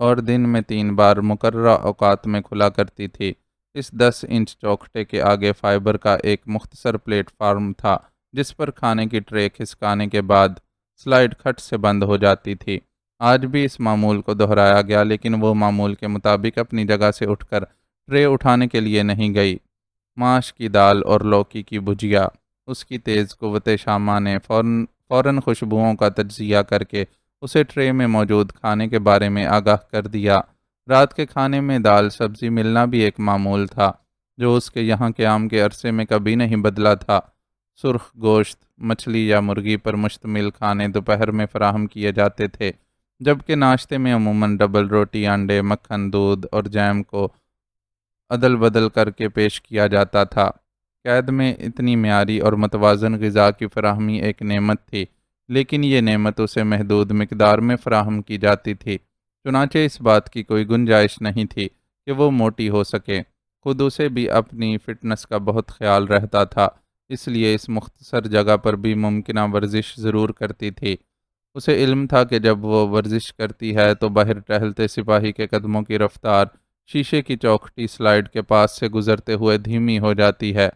اور دن میں 3 بار مقررہ اوقات میں کھلا کرتی تھی۔ اس 10 انچ چوکھٹے کے آگے فائبر کا ایک مختصر پلیٹ فارم تھا جس پر کھانے کی ٹرے کھسکانے کے بعد سلائڈ کھٹ سے بند ہو جاتی تھی۔ آج بھی اس معمول کو دہرایا گیا، لیکن وہ معمول کے مطابق اپنی جگہ سے اٹھ کر ٹرے اٹھانے کے لیے نہیں گئی۔ ماش کی دال اور لوکی کی بھجیا۔ اس کی تیز قوت شامہ نے فوراً خوشبوؤں کا تجزیہ کر کے اسے ٹرے میں موجود کھانے کے بارے میں آگاہ کر دیا۔ رات کے کھانے میں دال سبزی ملنا بھی ایک معمول تھا جو اس کے یہاں قیام کے عرصے میں کبھی نہیں بدلا تھا۔ سرخ گوشت، مچھلی یا مرغی پر مشتمل کھانے دوپہر میں فراہم کیے جاتے تھے، جبکہ ناشتے میں عموماً ڈبل روٹی، انڈے، مکھن، دودھ اور جیم کو عدل بدل کر کے پیش کیا جاتا تھا۔ قید میں اتنی معیاری اور متوازن غذا کی فراہمی ایک نعمت تھی، لیکن یہ نعمت اسے محدود مقدار میں فراہم کی جاتی تھی، چنانچہ اس بات کی کوئی گنجائش نہیں تھی کہ وہ موٹی ہو سکے۔ خود اسے بھی اپنی فٹنس کا بہت خیال رہتا تھا، اس لیے اس مختصر جگہ پر بھی ممکنہ ورزش ضرور کرتی تھی۔ اسے علم تھا کہ جب وہ ورزش کرتی ہے تو باہر ٹہلتے سپاہی کے قدموں کی رفتار شیشے کی چوکھٹی سلائڈ کے پاس سے گزرتے ہوئے دھیمی ہو جاتی ہے۔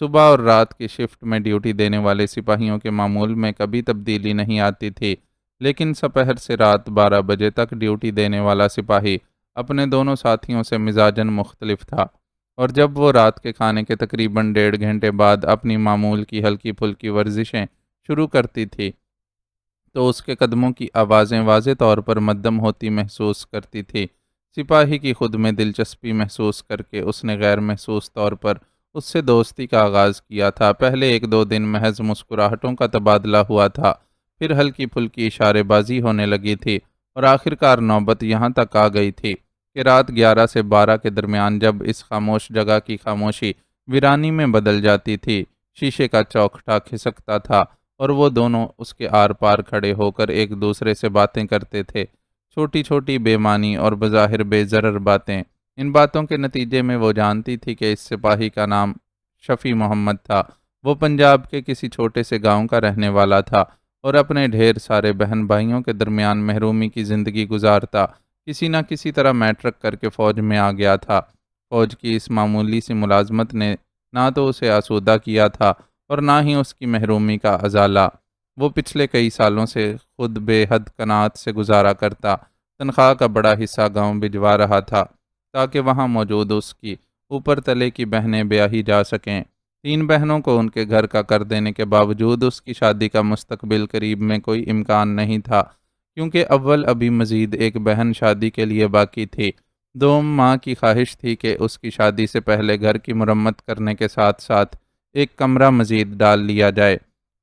صبح اور رات کی شفٹ میں ڈیوٹی دینے والے سپاہیوں کے معمول میں کبھی تبدیلی نہیں آتی تھی، لیکن سپہر سے رات 12 بجے تک ڈیوٹی دینے والا سپاہی اپنے دونوں ساتھیوں سے مزاجاً مختلف تھا، اور جب وہ رات کے کھانے کے تقریباً 1.5 گھنٹے بعد اپنی معمول کی ہلکی پھلکی ورزشیں شروع کرتی تھی تو اس کے قدموں کی آوازیں واضح طور پر مدھم ہوتی محسوس کرتی تھی۔ سپاہی کی خود میں دلچسپی محسوس کر کے اس نے غیر محسوس طور پر اس سے دوستی کا آغاز کیا تھا۔ پہلے 1-2 دن محض مسکراہٹوں کا تبادلہ ہوا تھا، پھر ہلکی پھلکی اشارے بازی ہونے لگی تھی، اور آخر کار نوبت یہاں تک آ گئی تھی کہ رات 11 سے 12 کے درمیان جب اس خاموش جگہ کی خاموشی ویرانی میں بدل جاتی تھی، شیشے کا چوکھٹا کھسکتا تھا اور وہ دونوں اس کے آر پار کھڑے ہو کر ایک دوسرے سے باتیں کرتے تھے، چھوٹی چھوٹی بے معنی اور بظاہر بے ضرر باتیں۔ ان باتوں کے نتیجے میں وہ جانتی تھی کہ اس سپاہی کا نام شفیع محمد تھا۔ وہ پنجاب کے کسی چھوٹے سے گاؤں کا رہنے والا تھا اور اپنے ڈھیر سارے بہن بھائیوں کے درمیان محرومی کی زندگی گزارتا کسی نہ کسی طرح میٹرک کر کے فوج میں آ گیا تھا۔ فوج کی اس معمولی سی ملازمت نے نہ تو اسے آسودہ کیا تھا اور نہ ہی اس کی محرومی کا ازالہ۔ وہ پچھلے کئی سالوں سے خود بے حد قناعت سے گزارا کرتا، تنخواہ کا بڑا حصہ گاؤں بھجوا رہا تھا تاکہ وہاں موجود اس کی اوپر تلے کی بہنیں بیاہی جا سکیں۔ 3 بہنوں کو ان کے گھر کا کر دینے کے باوجود اس کی شادی کا مستقبل قریب میں کوئی امکان نہیں تھا، کیونکہ اول ابھی مزید ایک بہن شادی کے لیے باقی تھی۔ دوم ماں کی خواہش تھی کہ اس کی شادی سے پہلے گھر کی مرمت کرنے کے ساتھ ساتھ ایک کمرہ مزید ڈال لیا جائے۔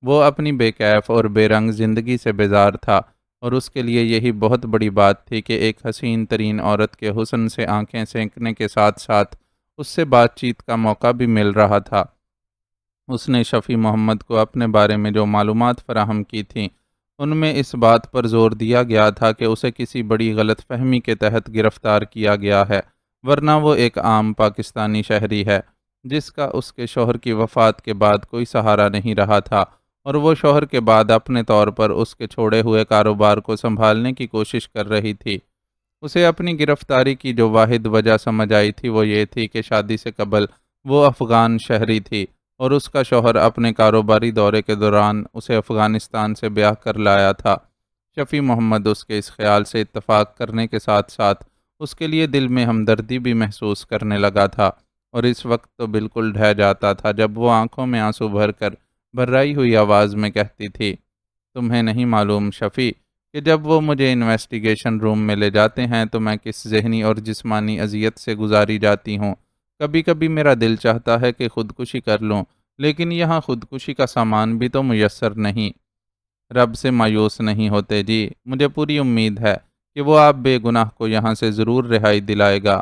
وہ اپنی بے کیف اور بے رنگ زندگی سے بیزار تھا، اور اس کے لیے یہی بہت بڑی بات تھی کہ ایک حسین ترین عورت کے حسن سے آنکھیں سینکنے کے ساتھ ساتھ اس سے بات چیت کا موقع بھی مل رہا تھا۔ اس نے شفیع محمد کو اپنے بارے میں جو معلومات فراہم کی تھیں، ان میں اس بات پر زور دیا گیا تھا کہ اسے کسی بڑی غلط فہمی کے تحت گرفتار کیا گیا ہے، ورنہ وہ ایک عام پاکستانی شہری ہے جس کا اس کے شوہر کی وفات کے بعد کوئی سہارا نہیں رہا تھا، اور وہ شوہر کے بعد اپنے طور پر اس کے چھوڑے ہوئے کاروبار کو سنبھالنے کی کوشش کر رہی تھی۔ اسے اپنی گرفتاری کی جو واحد وجہ سمجھ آئی تھی وہ یہ تھی کہ شادی سے قبل وہ افغان شہری تھی اور اس کا شوہر اپنے کاروباری دورے کے دوران اسے افغانستان سے بیاہ کر لایا تھا۔ شفیع محمد اس کے اس خیال سے اتفاق کرنے کے ساتھ ساتھ اس کے لیے دل میں ہمدردی بھی محسوس کرنے لگا تھا، اور اس وقت تو بالکل ڈھہ جاتا تھا جب وہ آنکھوں میں آنسو بھر کر بھرائی ہوئی آواز میں کہتی تھی، تمہیں نہیں معلوم شفیع کہ جب وہ مجھے انویسٹیگیشن روم میں لے جاتے ہیں تو میں کس ذہنی اور جسمانی اذیت سے گزاری جاتی ہوں۔ کبھی کبھی میرا دل چاہتا ہے کہ خودکشی کر لوں، لیکن یہاں خودکشی کا سامان بھی تو میسر نہیں۔ رب سے مایوس نہیں ہوتے جی، مجھے پوری امید ہے کہ وہ آپ بے گناہ کو یہاں سے ضرور رہائی دلائے گا۔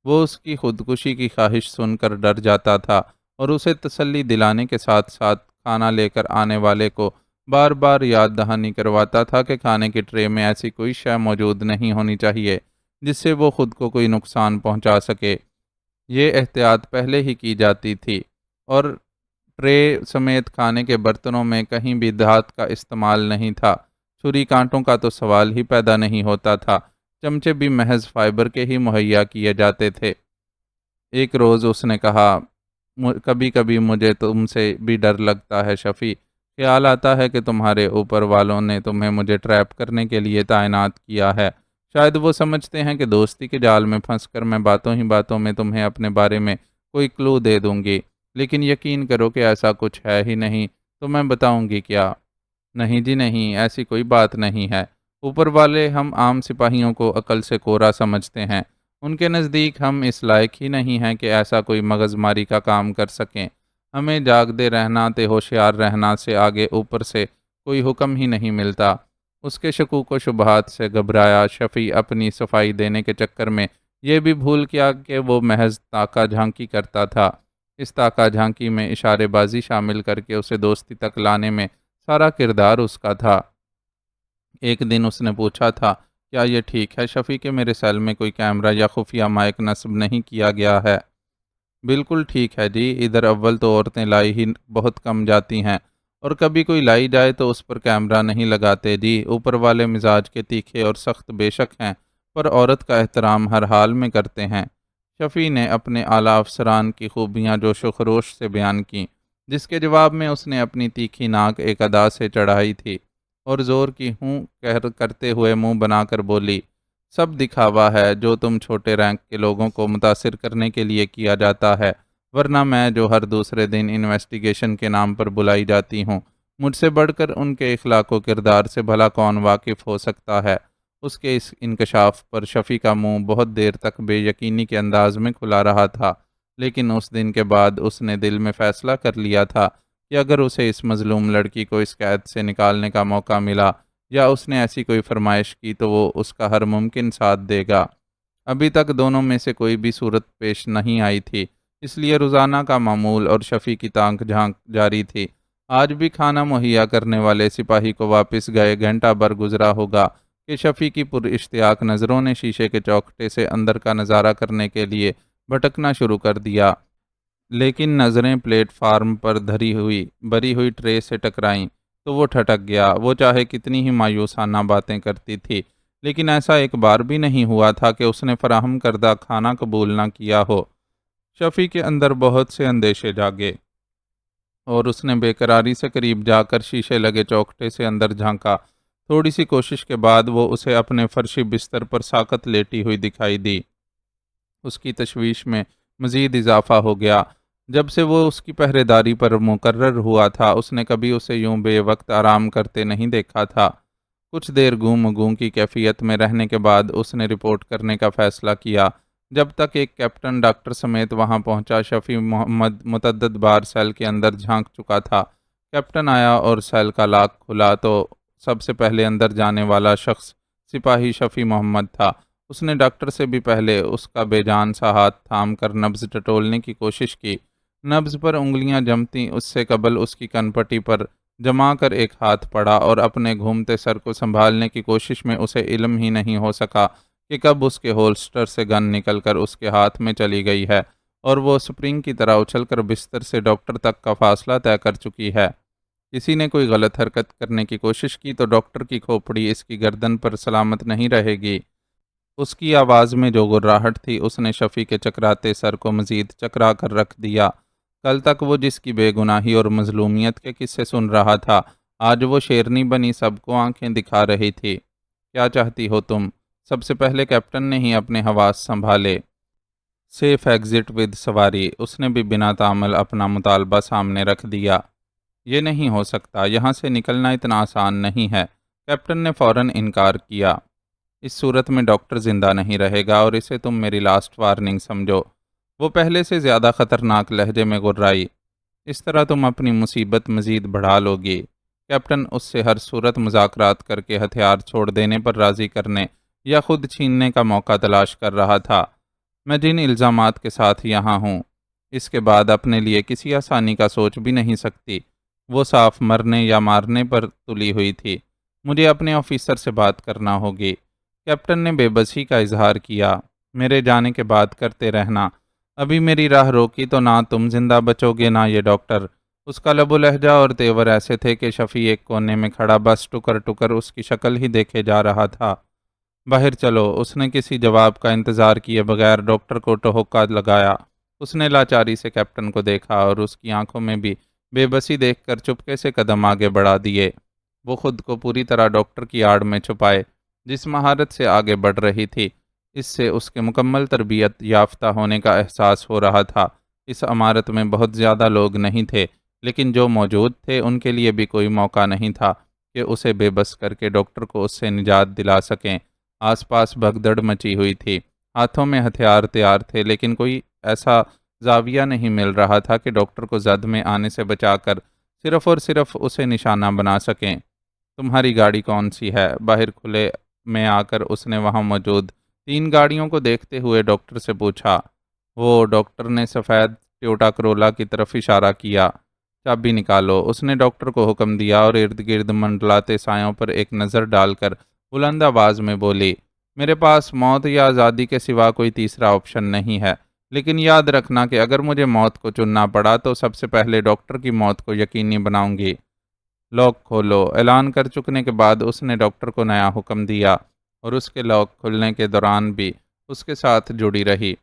وہ اس کی خودکشی کی خواہش سن کر ڈر جاتا تھا اور اسے تسلی دلانے کے ساتھ ساتھ کھانا لے کر آنے والے کو بار بار یاد دہانی کرواتا تھا کہ کھانے کی ٹرے میں ایسی کوئی شے موجود نہیں ہونی چاہیے جس سے وہ خود کو کوئی نقصان پہنچا سکے۔ یہ احتیاط پہلے ہی کی جاتی تھی، اور ٹرے سمیت کھانے کے برتنوں میں کہیں بھی دھات کا استعمال نہیں تھا۔ چھری کانٹوں کا تو سوال ہی پیدا نہیں ہوتا تھا، چمچے بھی محض فائبر کے ہی مہیا کیے جاتے تھے۔ ایک روز اس نے کہا، کبھی کبھی مجھے تم سے بھی ڈر لگتا ہے شفیع، خیال آتا ہے کہ تمہارے اوپر والوں نے تمہیں مجھے ٹریپ کرنے کے لیے تعینات کیا ہے۔ شاید وہ سمجھتے ہیں کہ دوستی کے جال میں پھنس کر میں باتوں ہی باتوں میں تمہیں اپنے بارے میں کوئی کلو دے دوں گی، لیکن یقین کرو کہ ایسا کچھ ہے ہی نہیں، تو میں بتاؤں گی کیا؟ نہیں جی نہیں، ایسی کوئی بات نہیں ہے۔ اوپر والے ہم عام سپاہیوں کو عقل سے کورا سمجھتے ہیں، ان کے نزدیک ہم اس لائق ہی نہیں ہیں کہ ایسا کوئی مغز ماری کا کام کر سکیں۔ ہمیں جاگتے رہنا تے ہوشیار رہنا سے آگے اوپر سے کوئی حکم ہی نہیں ملتا۔ اس کے شکوک و شبہات سے گھبرایا شفیع اپنی صفائی دینے کے چکر میں یہ بھی بھول گیا کہ وہ محض تاکہ جھانکی کرتا تھا۔ اس تاکہ جھانکی میں اشارے بازی شامل کر کے اسے دوستی تک لانے میں سارا کردار اس کا تھا۔ ایک دن اس نے پوچھا تھا، کیا یہ ٹھیک ہے شفیع کہ میرے سیل میں کوئی کیمرہ یا خفیہ مائک نصب نہیں کیا گیا ہے؟ بالکل ٹھیک ہے جی، ادھر اول تو عورتیں لائی ہی بہت کم جاتی ہیں، اور کبھی کوئی لائی جائے تو اس پر کیمرہ نہیں لگاتے جی۔ اوپر والے مزاج کے تیکھے اور سخت بے شک ہیں، پر عورت کا احترام ہر حال میں کرتے ہیں۔ شفیع نے اپنے اعلیٰ افسران کی خوبیاں جوش و خروش سے بیان کیں، جس کے جواب میں اس نے اپنی تیکھی ناک ایک ادا سے چڑھائی تھی اور زور کی ہوں کرتے ہوئے منہ بنا کر بولی، سب دکھاوا ہے جو تم چھوٹے رینک کے لوگوں کو متاثر کرنے کے لیے کیا جاتا ہے، ورنہ میں جو ہر دوسرے دن انویسٹیگیشن کے نام پر بلائی جاتی ہوں، مجھ سے بڑھ کر ان کے اخلاق و کردار سے بھلا کون واقف ہو سکتا ہے؟ اس کے اس انکشاف پر شفیع کا منہ بہت دیر تک بے یقینی کے انداز میں کھلا رہا تھا، لیکن اس دن کے بعد اس نے دل میں فیصلہ کر لیا تھا کہ اگر اسے اس مظلوم لڑکی کو اس قید سے نکالنے کا موقع ملا یا اس نے ایسی کوئی فرمائش کی تو وہ اس کا ہر ممکن ساتھ دے گا۔ ابھی تک دونوں میں سے کوئی بھی صورت پیش نہیں آئی تھی، اس لیے روزانہ کا معمول اور شفیع کی تانک جھانک جاری تھی۔ آج بھی کھانا مہیا کرنے والے سپاہی کو واپس گئے گھنٹہ بھر گزرا ہوگا کہ شفیع کی پر اشتیاق نظروں نے شیشے کے چوکھٹے سے اندر کا نظارہ کرنے کے لیے بھٹکنا شروع کر دیا، لیکن نظریں پلیٹ فارم پر بری ہوئی ٹرے سے ٹکرائیں تو وہ ٹھٹک گیا۔ وہ چاہے کتنی ہی مایوسانہ باتیں کرتی تھی، لیکن ایسا ایک بار بھی نہیں ہوا تھا کہ اس نے فراہم کردہ کھانا قبول نہ کیا ہو۔ شفیع کے اندر بہت سے اندیشے جاگے اور اس نے بے قراری سے قریب جا کر شیشے لگے چوکھٹے سے اندر جھانکا۔ تھوڑی سی کوشش کے بعد وہ اسے اپنے فرشی بستر پر ساکت لیٹی ہوئی دکھائی دی۔ اس کی تشویش میں مزید اضافہ ہو گیا۔ جب سے وہ اس کی پہرے داری پر مقرر ہوا تھا اس نے کبھی اسے یوں بے وقت آرام کرتے نہیں دیکھا تھا۔ کچھ دیر گم گم کی کیفیت میں رہنے کے بعد اس نے رپورٹ کرنے کا فیصلہ کیا۔ جب تک ایک کیپٹن ڈاکٹر سمیت وہاں پہنچا شفیع محمد متعدد بار سیل کے اندر جھانک چکا تھا۔ کیپٹن آیا اور سیل کا لاک کھلا تو سب سے پہلے اندر جانے والا شخص سپاہی شفیع محمد تھا۔ اس نے ڈاکٹر سے بھی پہلے اس کا بے جان سا ہاتھ تھام کر نبض ٹٹولنے کی کوشش کی۔ نبض پر انگلیاں جمتیں اس سے قبل اس کی کن پٹی پر جما کر ایک ہاتھ پڑا اور اپنے گھومتے سر کو سنبھالنے کی کوشش میں اسے علم ہی نہیں ہو سکا کہ کب اس کے ہولسٹر سے گن نکل کر اس کے ہاتھ میں چلی گئی ہے اور وہ سپرنگ کی طرح اچھل کر بستر سے ڈاکٹر تک کا فاصلہ طے کر چکی ہے۔ کسی نے کوئی غلط حرکت کرنے کی کوشش کی تو ڈاکٹر کی کھوپڑی اس کی گردن پر سلامت نہیں رہے گی۔ اس کی آواز میں جو گراہٹ تھی اس نے شفیع کے چکراتے سر کو مزید چکرا کر رکھ دیا۔ کل تک وہ جس کی بے گناہی اور مظلومیت کے قصے سن رہا تھا، آج وہ شیرنی بنی سب کو آنکھیں دکھا رہی تھی۔ کیا چاہتی ہو تم؟ سب سے پہلے کیپٹن نے ہی اپنے حواس سنبھالے۔ سیف ایگزٹ ود سواری، اس نے بھی بنا تامل اپنا مطالبہ سامنے رکھ دیا۔ یہ نہیں ہو سکتا، یہاں سے نکلنا اتنا آسان نہیں ہے۔ کیپٹن نے فوراً انکار کیا۔ اس صورت میں ڈاکٹر زندہ نہیں رہے گا اور اسے تم میری لاسٹ وارننگ سمجھو۔ وہ پہلے سے زیادہ خطرناک لہجے میں گرائی۔ اس طرح تم اپنی مصیبت مزید بڑھا لو گی۔ کیپٹن اس سے ہر صورت مذاکرات کر کے ہتھیار چھوڑ دینے پر راضی کرنے یا خود چھیننے کا موقع تلاش کر رہا تھا۔ میں جن الزامات کے ساتھ یہاں ہوں، اس کے بعد اپنے لیے کسی آسانی کا سوچ بھی نہیں سکتی۔ وہ صاف مرنے یا مارنے پر تلی ہوئی تھی۔ مجھے اپنے آفیسر سے بات کرنا ہوگی۔ کیپٹن نے بے بسی کا اظہار کیا۔ میرے جانے کے بعد کرتے رہنا۔ ابھی میری راہ روکی تو نہ تم زندہ بچو گے نہ یہ ڈاکٹر۔ اس کا لب و لہجہ اور تیور ایسے تھے کہ شفیع ایک کونے میں کھڑا بس ٹکر ٹکر اس کی شکل ہی دیکھے جا رہا تھا۔ باہر چلو، اس نے کسی جواب کا انتظار کیے بغیر ڈاکٹر کو ٹہکا لگایا۔ اس نے لاچاری سے کیپٹن کو دیکھا اور اس کی آنکھوں میں بھی بے بسی دیکھ کر چپکے سے قدم آگے بڑھا دیے۔ وہ خود کو پوری طرح ڈاکٹر کی آڑ میں چھپائے۔ جس مہارت سے آگے بڑھ رہی تھی، اس سے اس کے مکمل تربیت یافتہ ہونے کا احساس ہو رہا تھا۔ اس عمارت میں بہت زیادہ لوگ نہیں تھے، لیکن جو موجود تھے ان کے لیے بھی کوئی موقع نہیں تھا کہ اسے بے بس کر کے ڈاکٹر کو اس سے نجات دلا سکیں۔ آس پاس بھگدڑ مچی ہوئی تھی، ہاتھوں میں ہتھیار تیار تھے، لیکن کوئی ایسا زاویہ نہیں مل رہا تھا کہ ڈاکٹر کو زد میں آنے سے بچا کر صرف اور صرف اسے نشانہ بنا سکیں۔ تمہاری گاڑی کون سی ہے؟ باہر کھلے میں آ کر اس نے وہاں موجود 3 گاڑیوں کو دیکھتے ہوئے ڈاکٹر سے پوچھا۔ وہ ڈاکٹر نے سفید ٹویوٹا کرولا کی طرف اشارہ کیا۔ چابی نکالو، اس نے ڈاکٹر کو حکم دیا اور ارد گرد منڈلاتے سایوں پر ایک نظر ڈال کر بلند آواز میں بولی، میرے پاس موت یا آزادی کے سوا کوئی تیسرا آپشن نہیں ہے، لیکن یاد رکھنا کہ اگر مجھے موت کو چننا پڑا تو سب سے پہلے ڈاکٹر کی موت کو یقینی بناؤں گی۔ لاک کھولو، اعلان کر چکنے کے بعد اس نے ڈاکٹر کو نیا حکم دیا اور اس کے لاک کھلنے کے دوران بھی اس کے ساتھ جڑی رہی۔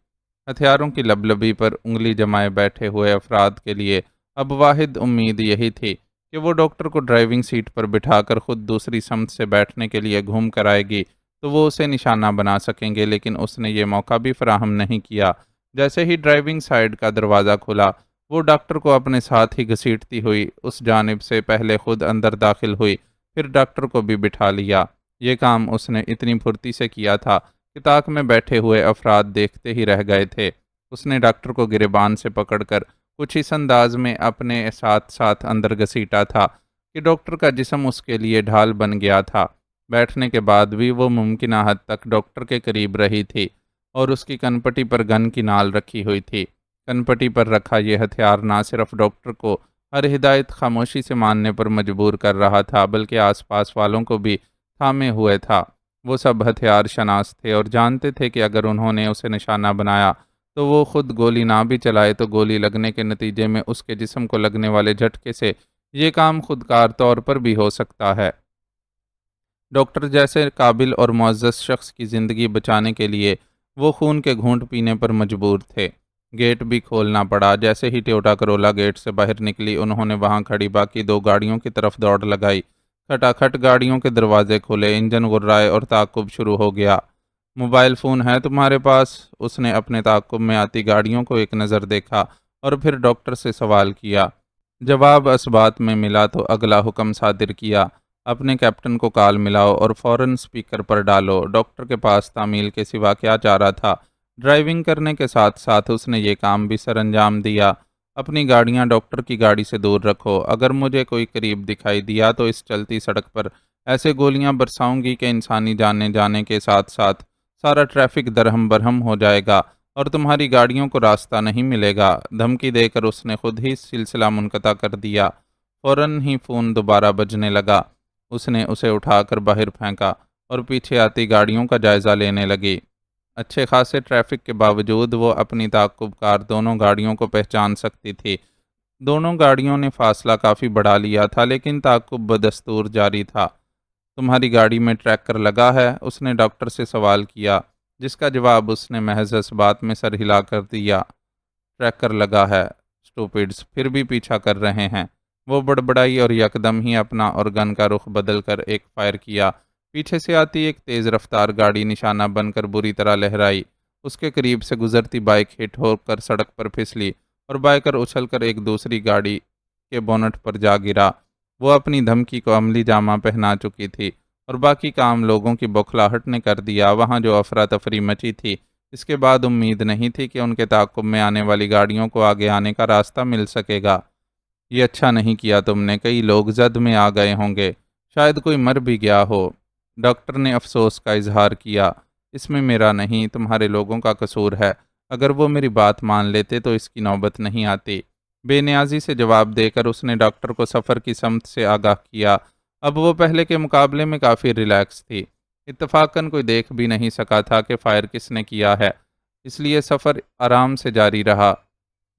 ہتھیاروں کی لبلبی پر انگلی جمائے بیٹھے ہوئے افراد کے لیے اب واحد امید یہی تھی کہ وہ ڈاکٹر کو ڈرائیونگ سیٹ پر بٹھا کر خود دوسری سمت سے بیٹھنے کے لیے گھوم کر آئے گی تو وہ اسے نشانہ بنا سکیں گے، لیکن اس نے یہ موقع بھی فراہم نہیں کیا۔ جیسے ہی ڈرائیونگ سائیڈ کا دروازہ کھلا، وہ ڈاکٹر کو اپنے ساتھ ہی گھسیٹتی ہوئی اس جانب سے پہلے خود اندر داخل ہوئی، پھر ڈاکٹر کو بھی بٹھا لیا۔ یہ کام اس نے اتنی پھرتی سے کیا تھا کہ طاق میں بیٹھے ہوئے افراد دیکھتے ہی رہ گئے تھے۔ اس نے ڈاکٹر کو گریبان سے پکڑ کر کچھ اس انداز میں اپنے ساتھ ساتھ اندر گھسیٹا تھا کہ ڈاکٹر کا جسم اس کے لیے ڈھال بن گیا تھا۔ بیٹھنے کے بعد بھی وہ ممکنہ حد تک ڈاکٹر کے قریب رہی تھی اور اس کی کنپٹی پر گن کی نال رکھی ہوئی تھی۔ کنپٹی پر رکھا یہ ہتھیار نہ صرف ڈاکٹر کو ہر ہدایت خاموشی سے ماننے پر مجبور کر رہا تھا، بلکہ آس پاس والوں کو بھی تھامے ہوئے تھا۔ وہ سب ہتھیار شناس تھے اور جانتے تھے کہ اگر انہوں نے اسے نشانہ بنایا تو وہ خود گولی نہ بھی چلائے تو گولی لگنے کے نتیجے میں اس کے جسم کو لگنے والے جھٹکے سے یہ کام خودکار طور پر بھی ہو سکتا ہے۔ ڈاکٹر جیسے قابل اور معزز شخص کی زندگی بچانے کے لیے وہ خون کے گھونٹ پینے پر مجبور تھے۔ گیٹ بھی کھولنا پڑا۔ جیسے ہی ٹویوٹا کرولا گیٹ سے باہر نکلی، انہوں نے وہاں کھڑی باقی 2 گاڑیوں کی طرف دوڑ لگائی۔ کھٹاکھٹ گاڑیوں کے دروازے کھلے، انجن غرائے اور تعاقب شروع ہو گیا۔ موبائل فون ہے تمہارے پاس؟ اس نے اپنے تعاقب میں آتی گاڑیوں کو ایک نظر دیکھا اور پھر ڈاکٹر سے سوال کیا۔ جواب اسبات میں ملا تو اگلا حکم صادر کیا، اپنے کیپٹن کو کال ملاؤ اور فوراً سپیکر پر ڈالو۔ ڈاکٹر کے پاس تعمیل کے سوا کیا چارہ تھا؟ ڈرائیونگ کرنے کے ساتھ ساتھ اس نے یہ کام بھی سر انجام دیا۔ اپنی گاڑیاں ڈاکٹر کی گاڑی سے دور رکھو۔ اگر مجھے کوئی قریب دکھائی دیا تو اس چلتی سڑک پر ایسے گولیاں برساؤں گی کہ انسانی جانے جانے کے ساتھ ساتھ سارا ٹریفک درہم برہم ہو جائے گا اور تمہاری گاڑیوں کو راستہ نہیں ملے گا۔ دھمکی دے کر اس نے خود ہی سلسلہ منقطع کر دیا۔ فوراً ہی فون دوبارہ بجنے لگا۔ اس نے اسے اٹھا کر باہر پھینکا اور پیچھے آتی گاڑیوں کا جائزہ لینے لگی۔ اچھے خاصے ٹریفک کے باوجود وہ اپنی تعاقب کار دونوں گاڑیوں کو پہچان سکتی تھی۔ دونوں گاڑیوں نے فاصلہ کافی بڑھا لیا تھا، لیکن تعاقب بدستور جاری تھا۔ تمہاری گاڑی میں ٹریکر لگا ہے؟ اس نے ڈاکٹر سے سوال کیا۔ جس کا جواب اس نے محض اس بات میں سر ہلا کر دیا، ٹریکر لگا ہے، اسٹوپڈس پھر بھی پیچھا کر رہے ہیں۔ وہ بڑبڑائی اور یکدم ہی اپنا اور گن کا رخ بدل کر ایک فائر کیا۔ پیچھے سے آتی ایک تیز رفتار گاڑی نشانہ بن کر بری طرح لہرائی۔ اس کے قریب سے گزرتی بائک ہٹ ہو کر سڑک پر پھسلی اور بائکر اچھل کر ایک دوسری گاڑی کے بونٹ پر جا گرا۔ وہ اپنی دھمکی کو عملی جامہ پہنا چکی تھی اور باقی کام لوگوں کی بوکھلاہٹ نے کر دیا۔ وہاں جو افراتفری مچی تھی، اس کے بعد امید نہیں تھی کہ ان کے تعاقب میں آنے والی گاڑیوں کو آگے آنے کا راستہ مل سکے گا۔ یہ اچھا نہیں کیا تم نے، کئی لوگ زد میں آ گئے ہوں گے، شاید کوئی مر بھی گیا ہو۔ ڈاکٹر نے افسوس کا اظہار کیا۔ اس میں میرا نہیں، تمہارے لوگوں کا قصور ہے۔ اگر وہ میری بات مان لیتے تو اس کی نوبت نہیں آتی۔ بے نیازی سے جواب دے کر اس نے ڈاکٹر کو سفر کی سمت سے آگاہ کیا۔ اب وہ پہلے کے مقابلے میں کافی ریلیکس تھی۔ اتفاقاً کوئی دیکھ بھی نہیں سکا تھا کہ فائر کس نے کیا ہے، اس لیے سفر آرام سے جاری رہا۔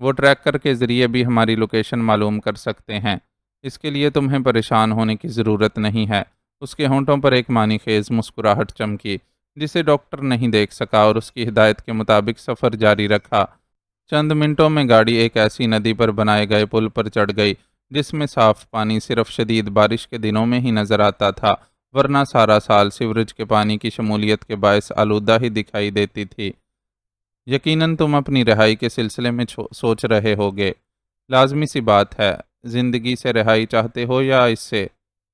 وہ ٹریکر کے ذریعے بھی ہماری لوکیشن معلوم کر سکتے ہیں، اس کے لیے تمہیں پریشان ہونے کی ضرورت نہیں ہے۔ اس کے ہونٹوں پر ایک معنی خیز مسکراہٹ چمکی، جسے ڈاکٹر نہیں دیکھ سکا، اور اس کی ہدایت کے مطابق سفر جاری رکھا۔ چند منٹوں میں گاڑی ایک ایسی ندی پر بنائے گئے پل پر چڑھ گئی جس میں صاف پانی صرف شدید بارش کے دنوں میں ہی نظر آتا تھا، ورنہ سارا سال سیوریج کے پانی کی شمولیت کے باعث آلودہ ہی دکھائی دیتی تھی۔ یقیناً تم اپنی رہائی کے سلسلے میں سوچ رہے ہوگے۔ لازمی سی بات ہے، زندگی سے رہائی چاہتے ہو یا اس سے؟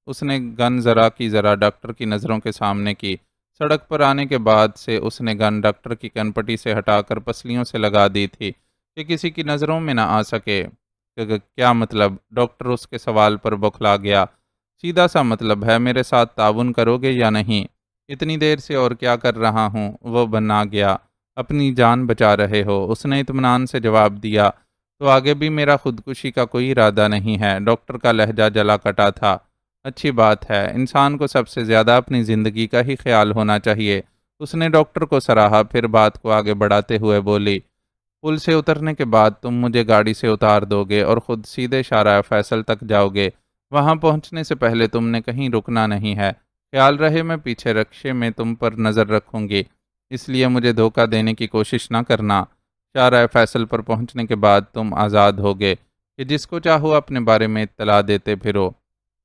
اس نے گن ذرا کی ذرا ڈاکٹر کی نظروں کے سامنے کی۔ سڑک پر آنے کے بعد سے اس نے گن ڈاکٹر کی کنپٹی سے ہٹا کر پسلیوں سے لگا دی تھی کہ کسی کی نظروں میں نہ آ سکے۔ کیا مطلب؟ ڈاکٹر اس کے سوال پر بوکھلا گیا۔ سیدھا سا مطلب ہے، میرے ساتھ تعاون کرو گے یا نہیں؟ اتنی دیر سے اور کیا کر رہا ہوں؟ وہ بنا گیا۔ اپنی جان بچا رہے ہو، اس نے اطمینان سے جواب دیا۔ تو آگے بھی میرا خودکشی کا کوئی ارادہ نہیں ہے۔ ڈاکٹر کا لہجہ جلا کٹا تھا۔ اچھی بات ہے، انسان کو سب سے زیادہ اپنی زندگی کا ہی خیال ہونا چاہیے۔ اس نے ڈاکٹر کو سراہا، پھر بات کو آگے بڑھاتے ہوئے بولی، پل سے اترنے کے بعد تم مجھے گاڑی سے اتار دو گے اور خود سیدھے شارع فیصل تک جاؤ گے۔ وہاں پہنچنے سے پہلے تم نے کہیں رکنا نہیں ہے۔ خیال رہے میں پیچھے رکشے میں تم پر نظر رکھوں گی، اس لیے مجھے دھوکہ دینے کی کوشش نہ کرنا۔ شارع فیصل پر پہنچنے کے بعد تم آزاد ہوگے کہ جس کو چاہو اپنے بارے میں اطلاع دیتے پھرو۔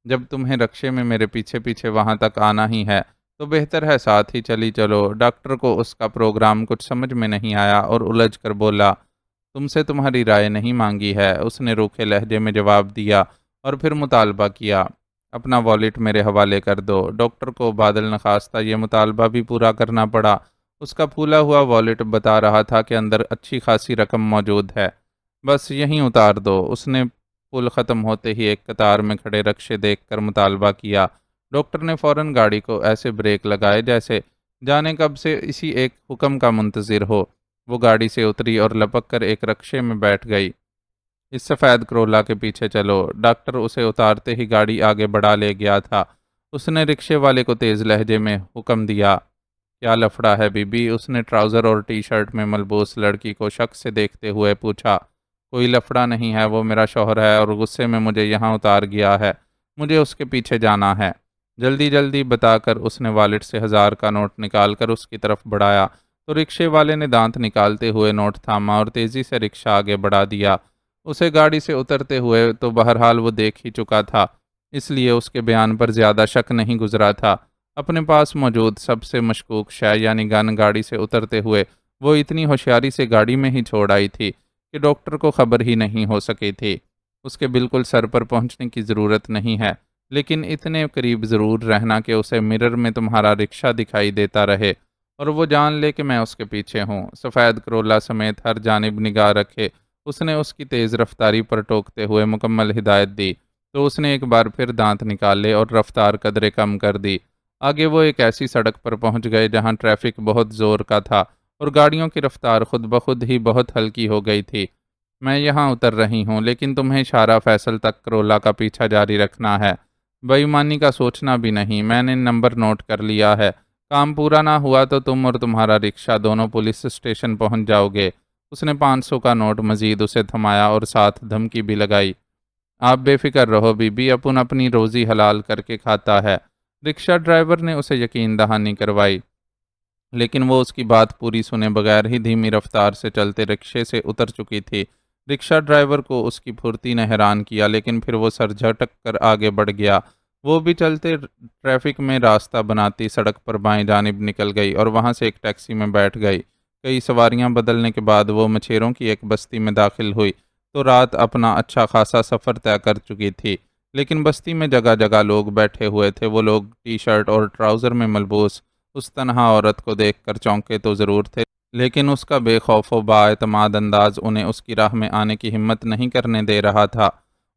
جب تمہیں رکشے میں میرے پیچھے پیچھے وہاں تک آنا ہی ہے تو بہتر ہے ساتھ ہی چلی چلو۔ ڈاکٹر کو اس کا پروگرام کچھ سمجھ میں نہیں آیا اور الجھ کر بولا، تم سے تمہاری رائے نہیں مانگی ہے۔ اس نے روکھے لہجے میں جواب دیا اور پھر مطالبہ کیا، اپنا والیٹ میرے حوالے کر دو۔ ڈاکٹر کو بادل نخواستہ یہ مطالبہ بھی پورا کرنا پڑا۔ اس کا پھولا ہوا والیٹ بتا رہا تھا کہ اندر اچھی خاصی رقم موجود ہے۔ بس یہیں اتار دو۔ اس نے پل ختم ہوتے ہی ایک قطار میں کھڑے رکشے دیکھ کر مطالبہ کیا۔ ڈاکٹر نے فوراً گاڑی کو ایسے بریک لگائے جیسے جانے کب سے اسی ایک حکم کا منتظر ہو۔ وہ گاڑی سے اتری اور لپک کر ایک رکشے میں بیٹھ گئی۔ اس سفید کرولا کے پیچھے چلو۔ ڈاکٹر اسے اتارتے ہی گاڑی آگے بڑھا لے گیا تھا۔ اس نے رکشے والے کو تیز لہجے میں حکم دیا، کیا لفڑا ہے بی بی؟ اس نے ٹراؤزر اور ٹی شرٹ میں ملبوس لڑکی کو شک سے دیکھتے ہوئے پوچھا۔ کوئی لفڑا نہیں ہے، وہ میرا شوہر ہے اور غصے میں مجھے یہاں اتار گیا ہے۔ مجھے اس کے پیچھے جانا ہے۔ جلدی جلدی بتا کر اس نے والیٹ سے 1000 کا نوٹ نکال کر اس کی طرف بڑھایا تو رکشے والے نے دانت نکالتے ہوئے نوٹ تھاما اور تیزی سے رکشہ آگے بڑھا دیا۔ اسے گاڑی سے اترتے ہوئے تو بہرحال وہ دیکھ ہی چکا تھا، اس لیے اس کے بیان پر زیادہ شک نہیں گزرا تھا۔ اپنے پاس موجود سب سے مشکوک شے یعنی گن گاڑی سے اترتے ہوئے وہ اتنی ہوشیاری سے گاڑی میں ہی چھوڑ آئی تھی کہ ڈاکٹر کو خبر ہی نہیں ہو سکی تھی۔ اس کے بالکل سر پر پہنچنے کی ضرورت نہیں ہے، لیکن اتنے قریب ضرور رہنا کہ اسے مرر میں تمہارا رکشہ دکھائی دیتا رہے اور وہ جان لے کہ میں اس کے پیچھے ہوں۔ سفید کرولا سمیت ہر جانب نگاہ رکھے اس نے اس کی تیز رفتاری پر ٹوکتے ہوئے مکمل ہدایت دی تو اس نے ایک بار پھر دانت نکالے اور رفتار قدرے کم کر دی۔ آگے وہ ایک ایسی سڑک پر پہنچ گئے جہاں ٹریفک بہت زور کا تھا اور گاڑیوں کی رفتار خود بخود ہی بہت ہلکی ہو گئی تھی۔ میں یہاں اتر رہی ہوں، لیکن تمہیں شارع فیصل تک کرولا کا پیچھا جاری رکھنا ہے۔ بے ایمانی کا سوچنا بھی نہیں، میں نے نمبر نوٹ کر لیا ہے۔ کام پورا نہ ہوا تو تم اور تمہارا رکشہ دونوں پولیس اسٹیشن پہنچ جاؤ گے۔ اس نے 500 کا نوٹ مزید اسے تھمایا اور ساتھ دھمکی بھی لگائی، آپ بے فکر رہو بی بی، اپن اپنی روزی حلال کر کے کھاتا ہے۔ رکشہ ڈرائیور نے اسے یقین دہانی کروائی، لیکن وہ اس کی بات پوری سنے بغیر ہی دھیمی رفتار سے چلتے رکشے سے اتر چکی تھی۔ رکشہ ڈرائیور کو اس کی پھرتی نے حیران کیا، لیکن پھر وہ سر جھٹک کر آگے بڑھ گیا۔ وہ بھی چلتے ٹریفک میں راستہ بناتی سڑک پر بائیں جانب نکل گئی اور وہاں سے ایک ٹیکسی میں بیٹھ گئی۔ کئی سواریاں بدلنے کے بعد وہ مچھیروں کی ایک بستی میں داخل ہوئی تو رات اپنا اچھا خاصا سفر طے کر چکی تھی۔ لیکن بستی میں جگہ جگہ لوگ بیٹھے ہوئے تھے۔ وہ لوگ ٹی شرٹ اور ٹراؤزر میں ملبوس اس تنہا عورت کو دیکھ کر چونکے تو ضرور تھے، لیکن اس کا بے خوف و بااعتماد انداز انہیں اس کی راہ میں آنے کی ہمت نہیں کرنے دے رہا تھا۔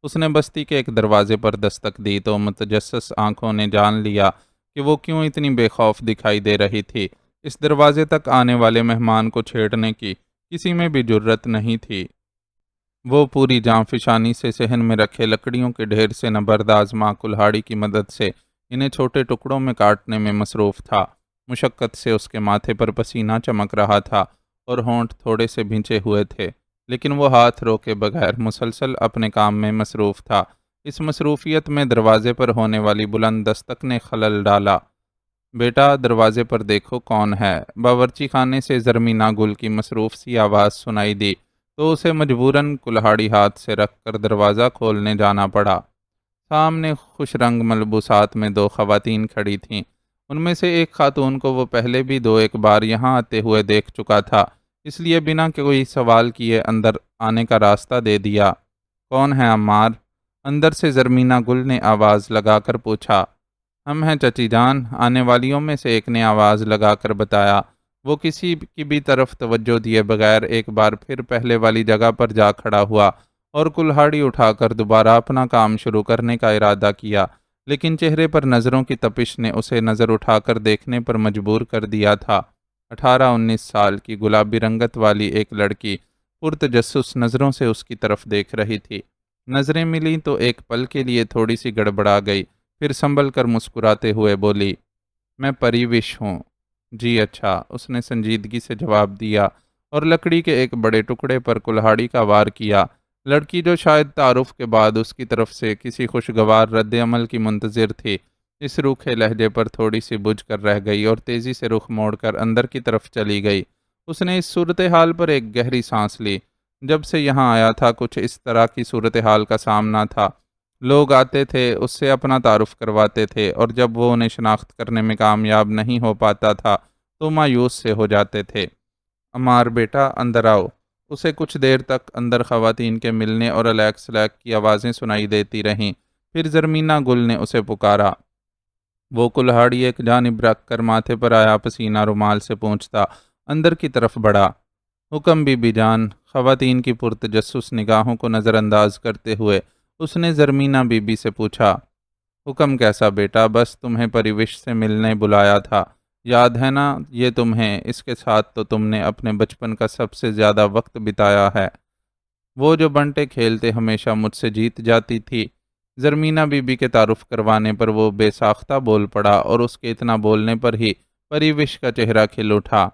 اس نے بستی کے ایک دروازے پر دستک دی تو متجسس آنکھوں نے جان لیا کہ وہ کیوں اتنی بے خوف دکھائی دے رہی تھی۔ اس دروازے تک آنے والے مہمان کو چھیڑنے کی کسی میں بھی جرت نہیں تھی۔ وہ پوری جاں فشانی سے صحن میں رکھے لکڑیوں کے ڈھیر سے نبرد آزما کلہاڑی کی مدد سے انہیں چھوٹے ٹکڑوں میں کاٹنے میں مصروف تھا۔ مشقت سے اس کے ماتھے پر پسینہ چمک رہا تھا اور ہونٹ تھوڑے سے بھینچے ہوئے تھے، لیکن وہ ہاتھ روکے بغیر مسلسل اپنے کام میں مصروف تھا۔ اس مصروفیت میں دروازے پر ہونے والی بلند دستک نے خلل ڈالا۔ بیٹا، دروازے پر دیکھو کون ہے۔ باورچی خانے سے زرمینہ گل کی مصروف سی آواز سنائی دی تو اسے مجبوراً کلہاڑی ہاتھ سے رکھ کر دروازہ کھولنے جانا پڑا۔ سامنے خوش رنگ ملبوسات میں دو خواتین کھڑی تھیں۔ ان میں سے ایک خاتون کو وہ پہلے بھی دو ایک بار یہاں آتے ہوئے دیکھ چکا تھا، اس لیے بنا کوئی سوال کیے اندر آنے کا راستہ دے دیا۔ کون ہے عمار؟ اندر سے زرمینہ گل نے آواز لگا کر پوچھا۔ ہم ہیں چچی جان، آنے والیوں میں سے ایک نے آواز لگا کر بتایا۔ وہ کسی کی بھی طرف توجہ دیے بغیر ایک بار پھر پہلے والی جگہ پر جا کھڑا ہوا اور کلہاڑی اٹھا کر دوبارہ اپنا کام شروع کرنے کا ارادہ کیا، لیکن چہرے پر نظروں کی تپش نے اسے نظر اٹھا کر دیکھنے پر مجبور کر دیا تھا۔ 18-19 سال کی گلابی رنگت والی ایک لڑکی پرتجسس نظروں سے اس کی طرف دیکھ رہی تھی۔ نظریں ملیں تو ایک پل کے لیے تھوڑی سی گڑبڑا گئی، پھر سنبھل کر مسکراتے ہوئے بولی، میں پریوش ہوں۔ جی اچھا، اس نے سنجیدگی سے جواب دیا اور لکڑی کے ایک بڑے ٹکڑے پر کلہاڑی کا وار کیا۔ لڑکی جو شاید تعارف کے بعد اس کی طرف سے کسی خوشگوار رد عمل کی منتظر تھی، اس روکھے لہجے پر تھوڑی سی بجھ کر رہ گئی اور تیزی سے رخ موڑ کر اندر کی طرف چلی گئی۔ اس نے اس صورتحال پر ایک گہری سانس لی۔ جب سے یہاں آیا تھا کچھ اس طرح کی صورتحال کا سامنا تھا۔ لوگ آتے تھے، اس سے اپنا تعارف کرواتے تھے اور جب وہ انہیں شناخت کرنے میں کامیاب نہیں ہو پاتا تھا تو مایوس سے ہو جاتے تھے۔ عمار بیٹا، اندر آؤ۔ اسے کچھ دیر تک اندر خواتین کے ملنے اور الیک سلیک کی آوازیں سنائی دیتی رہیں، پھر زرمینہ گل نے اسے پکارا۔ وہ کلہاڑی ایک جانب رکھ کر ماتھے پر آیا پسینہ رومال سے پونچھتا اندر کی طرف بڑھا۔ حکم بی بی جان۔ خواتین کی پرتجسس نگاہوں کو نظر انداز کرتے ہوئے اس نے زرمینہ بی بی سے پوچھا۔ حکم کیسا بیٹا؟ بس تمہیں پریوش سے ملنے بلایا تھا، یاد ہے نا؟ یہ تمہیں، اس کے ساتھ تو تم نے اپنے بچپن کا سب سے زیادہ وقت بتایا ہے۔ وہ جو بنٹے کھیلتے ہمیشہ مجھ سے جیت جاتی تھی۔ زرمینہ بی بی کے تعارف کروانے پر وہ بے ساختہ بول پڑا اور اس کے اتنا بولنے پر ہی پریوش کا چہرہ کھل اٹھا۔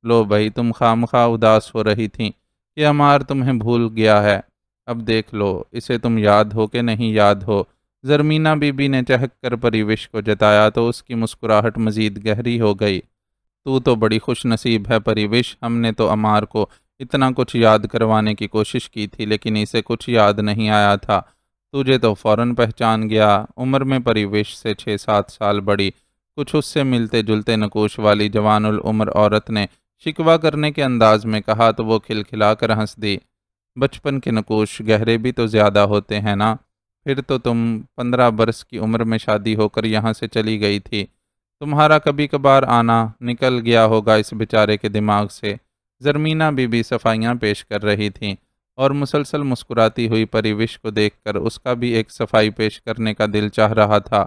لو بھائی، تم خواہ اداس ہو رہی تھیں کہ عمار تمہیں بھول گیا ہے۔ اب دیکھ لو، اسے تم یاد ہو کہ نہیں یاد ہو۔ زرمینہ بی بی نے چہک کر پریوش کو جتایا تو اس کی مسکراہٹ مزید گہری ہو گئی۔ تو بڑی خوش نصیب ہے پریوش، ہم نے تو عمار کو اتنا کچھ یاد کروانے کی کوشش کی تھی لیکن اسے کچھ یاد نہیں آیا تھا۔ تجھے تو فوراً پہچان گیا۔ عمر میں پریوش سے 6-7 سال بڑی، کچھ اس سے ملتے جلتے نقوش والی جوان العمر عورت نے شکوہ کرنے کے انداز میں کہا تو وہ کھلکھلا کر ہنس دی۔ بچپن کے نقوش گہرے بھی تو زیادہ ہوتے ہیں نا؟ پھر تو تم 15 برس کی عمر میں شادی ہو کر یہاں سے چلی گئی تھی۔ تمہارا کبھی کبھار آنا نکل گیا ہوگا اس بیچارے کے دماغ سے۔ زرمینہ بی بی صفائیاں پیش کر رہی تھیں اور مسلسل مسکراتی ہوئی پریوش کو دیکھ کر اس کا بھی ایک صفائی پیش کرنے کا دل چاہ رہا تھا۔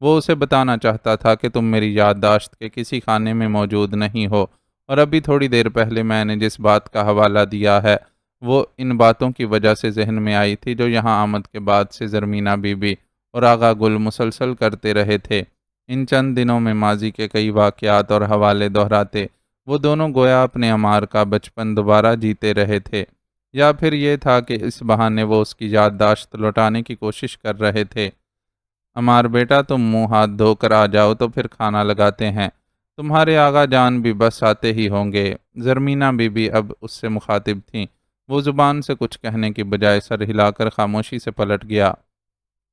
وہ اسے بتانا چاہتا تھا کہ تم میری یادداشت کے کسی خانے میں موجود نہیں ہو، اور ابھی تھوڑی دیر پہلے میں نے جس بات کا حوالہ دیا ہے وہ ان باتوں کی وجہ سے ذہن میں آئی تھی جو یہاں آمد کے بعد سے زرمینہ بی بی اور آغا گل مسلسل کرتے رہے تھے۔ ان چند دنوں میں ماضی کے کئی واقعات اور حوالے دہراتے وہ دونوں گویا اپنے عمار کا بچپن دوبارہ جیتے رہے تھے، یا پھر یہ تھا کہ اس بہانے وہ اس کی یادداشت لوٹانے کی کوشش کر رہے تھے۔ عمار بیٹا، تم منہ ہاتھ دھو کر آ جاؤ تو پھر کھانا لگاتے ہیں۔ تمہارے آغا جان بھی بس آتے ہی ہوں گے۔ زرمینہ بی بی اب اس سے مخاطب تھیں۔ وہ زبان سے کچھ کہنے کی بجائے سر ہلا کر خاموشی سے پلٹ گیا۔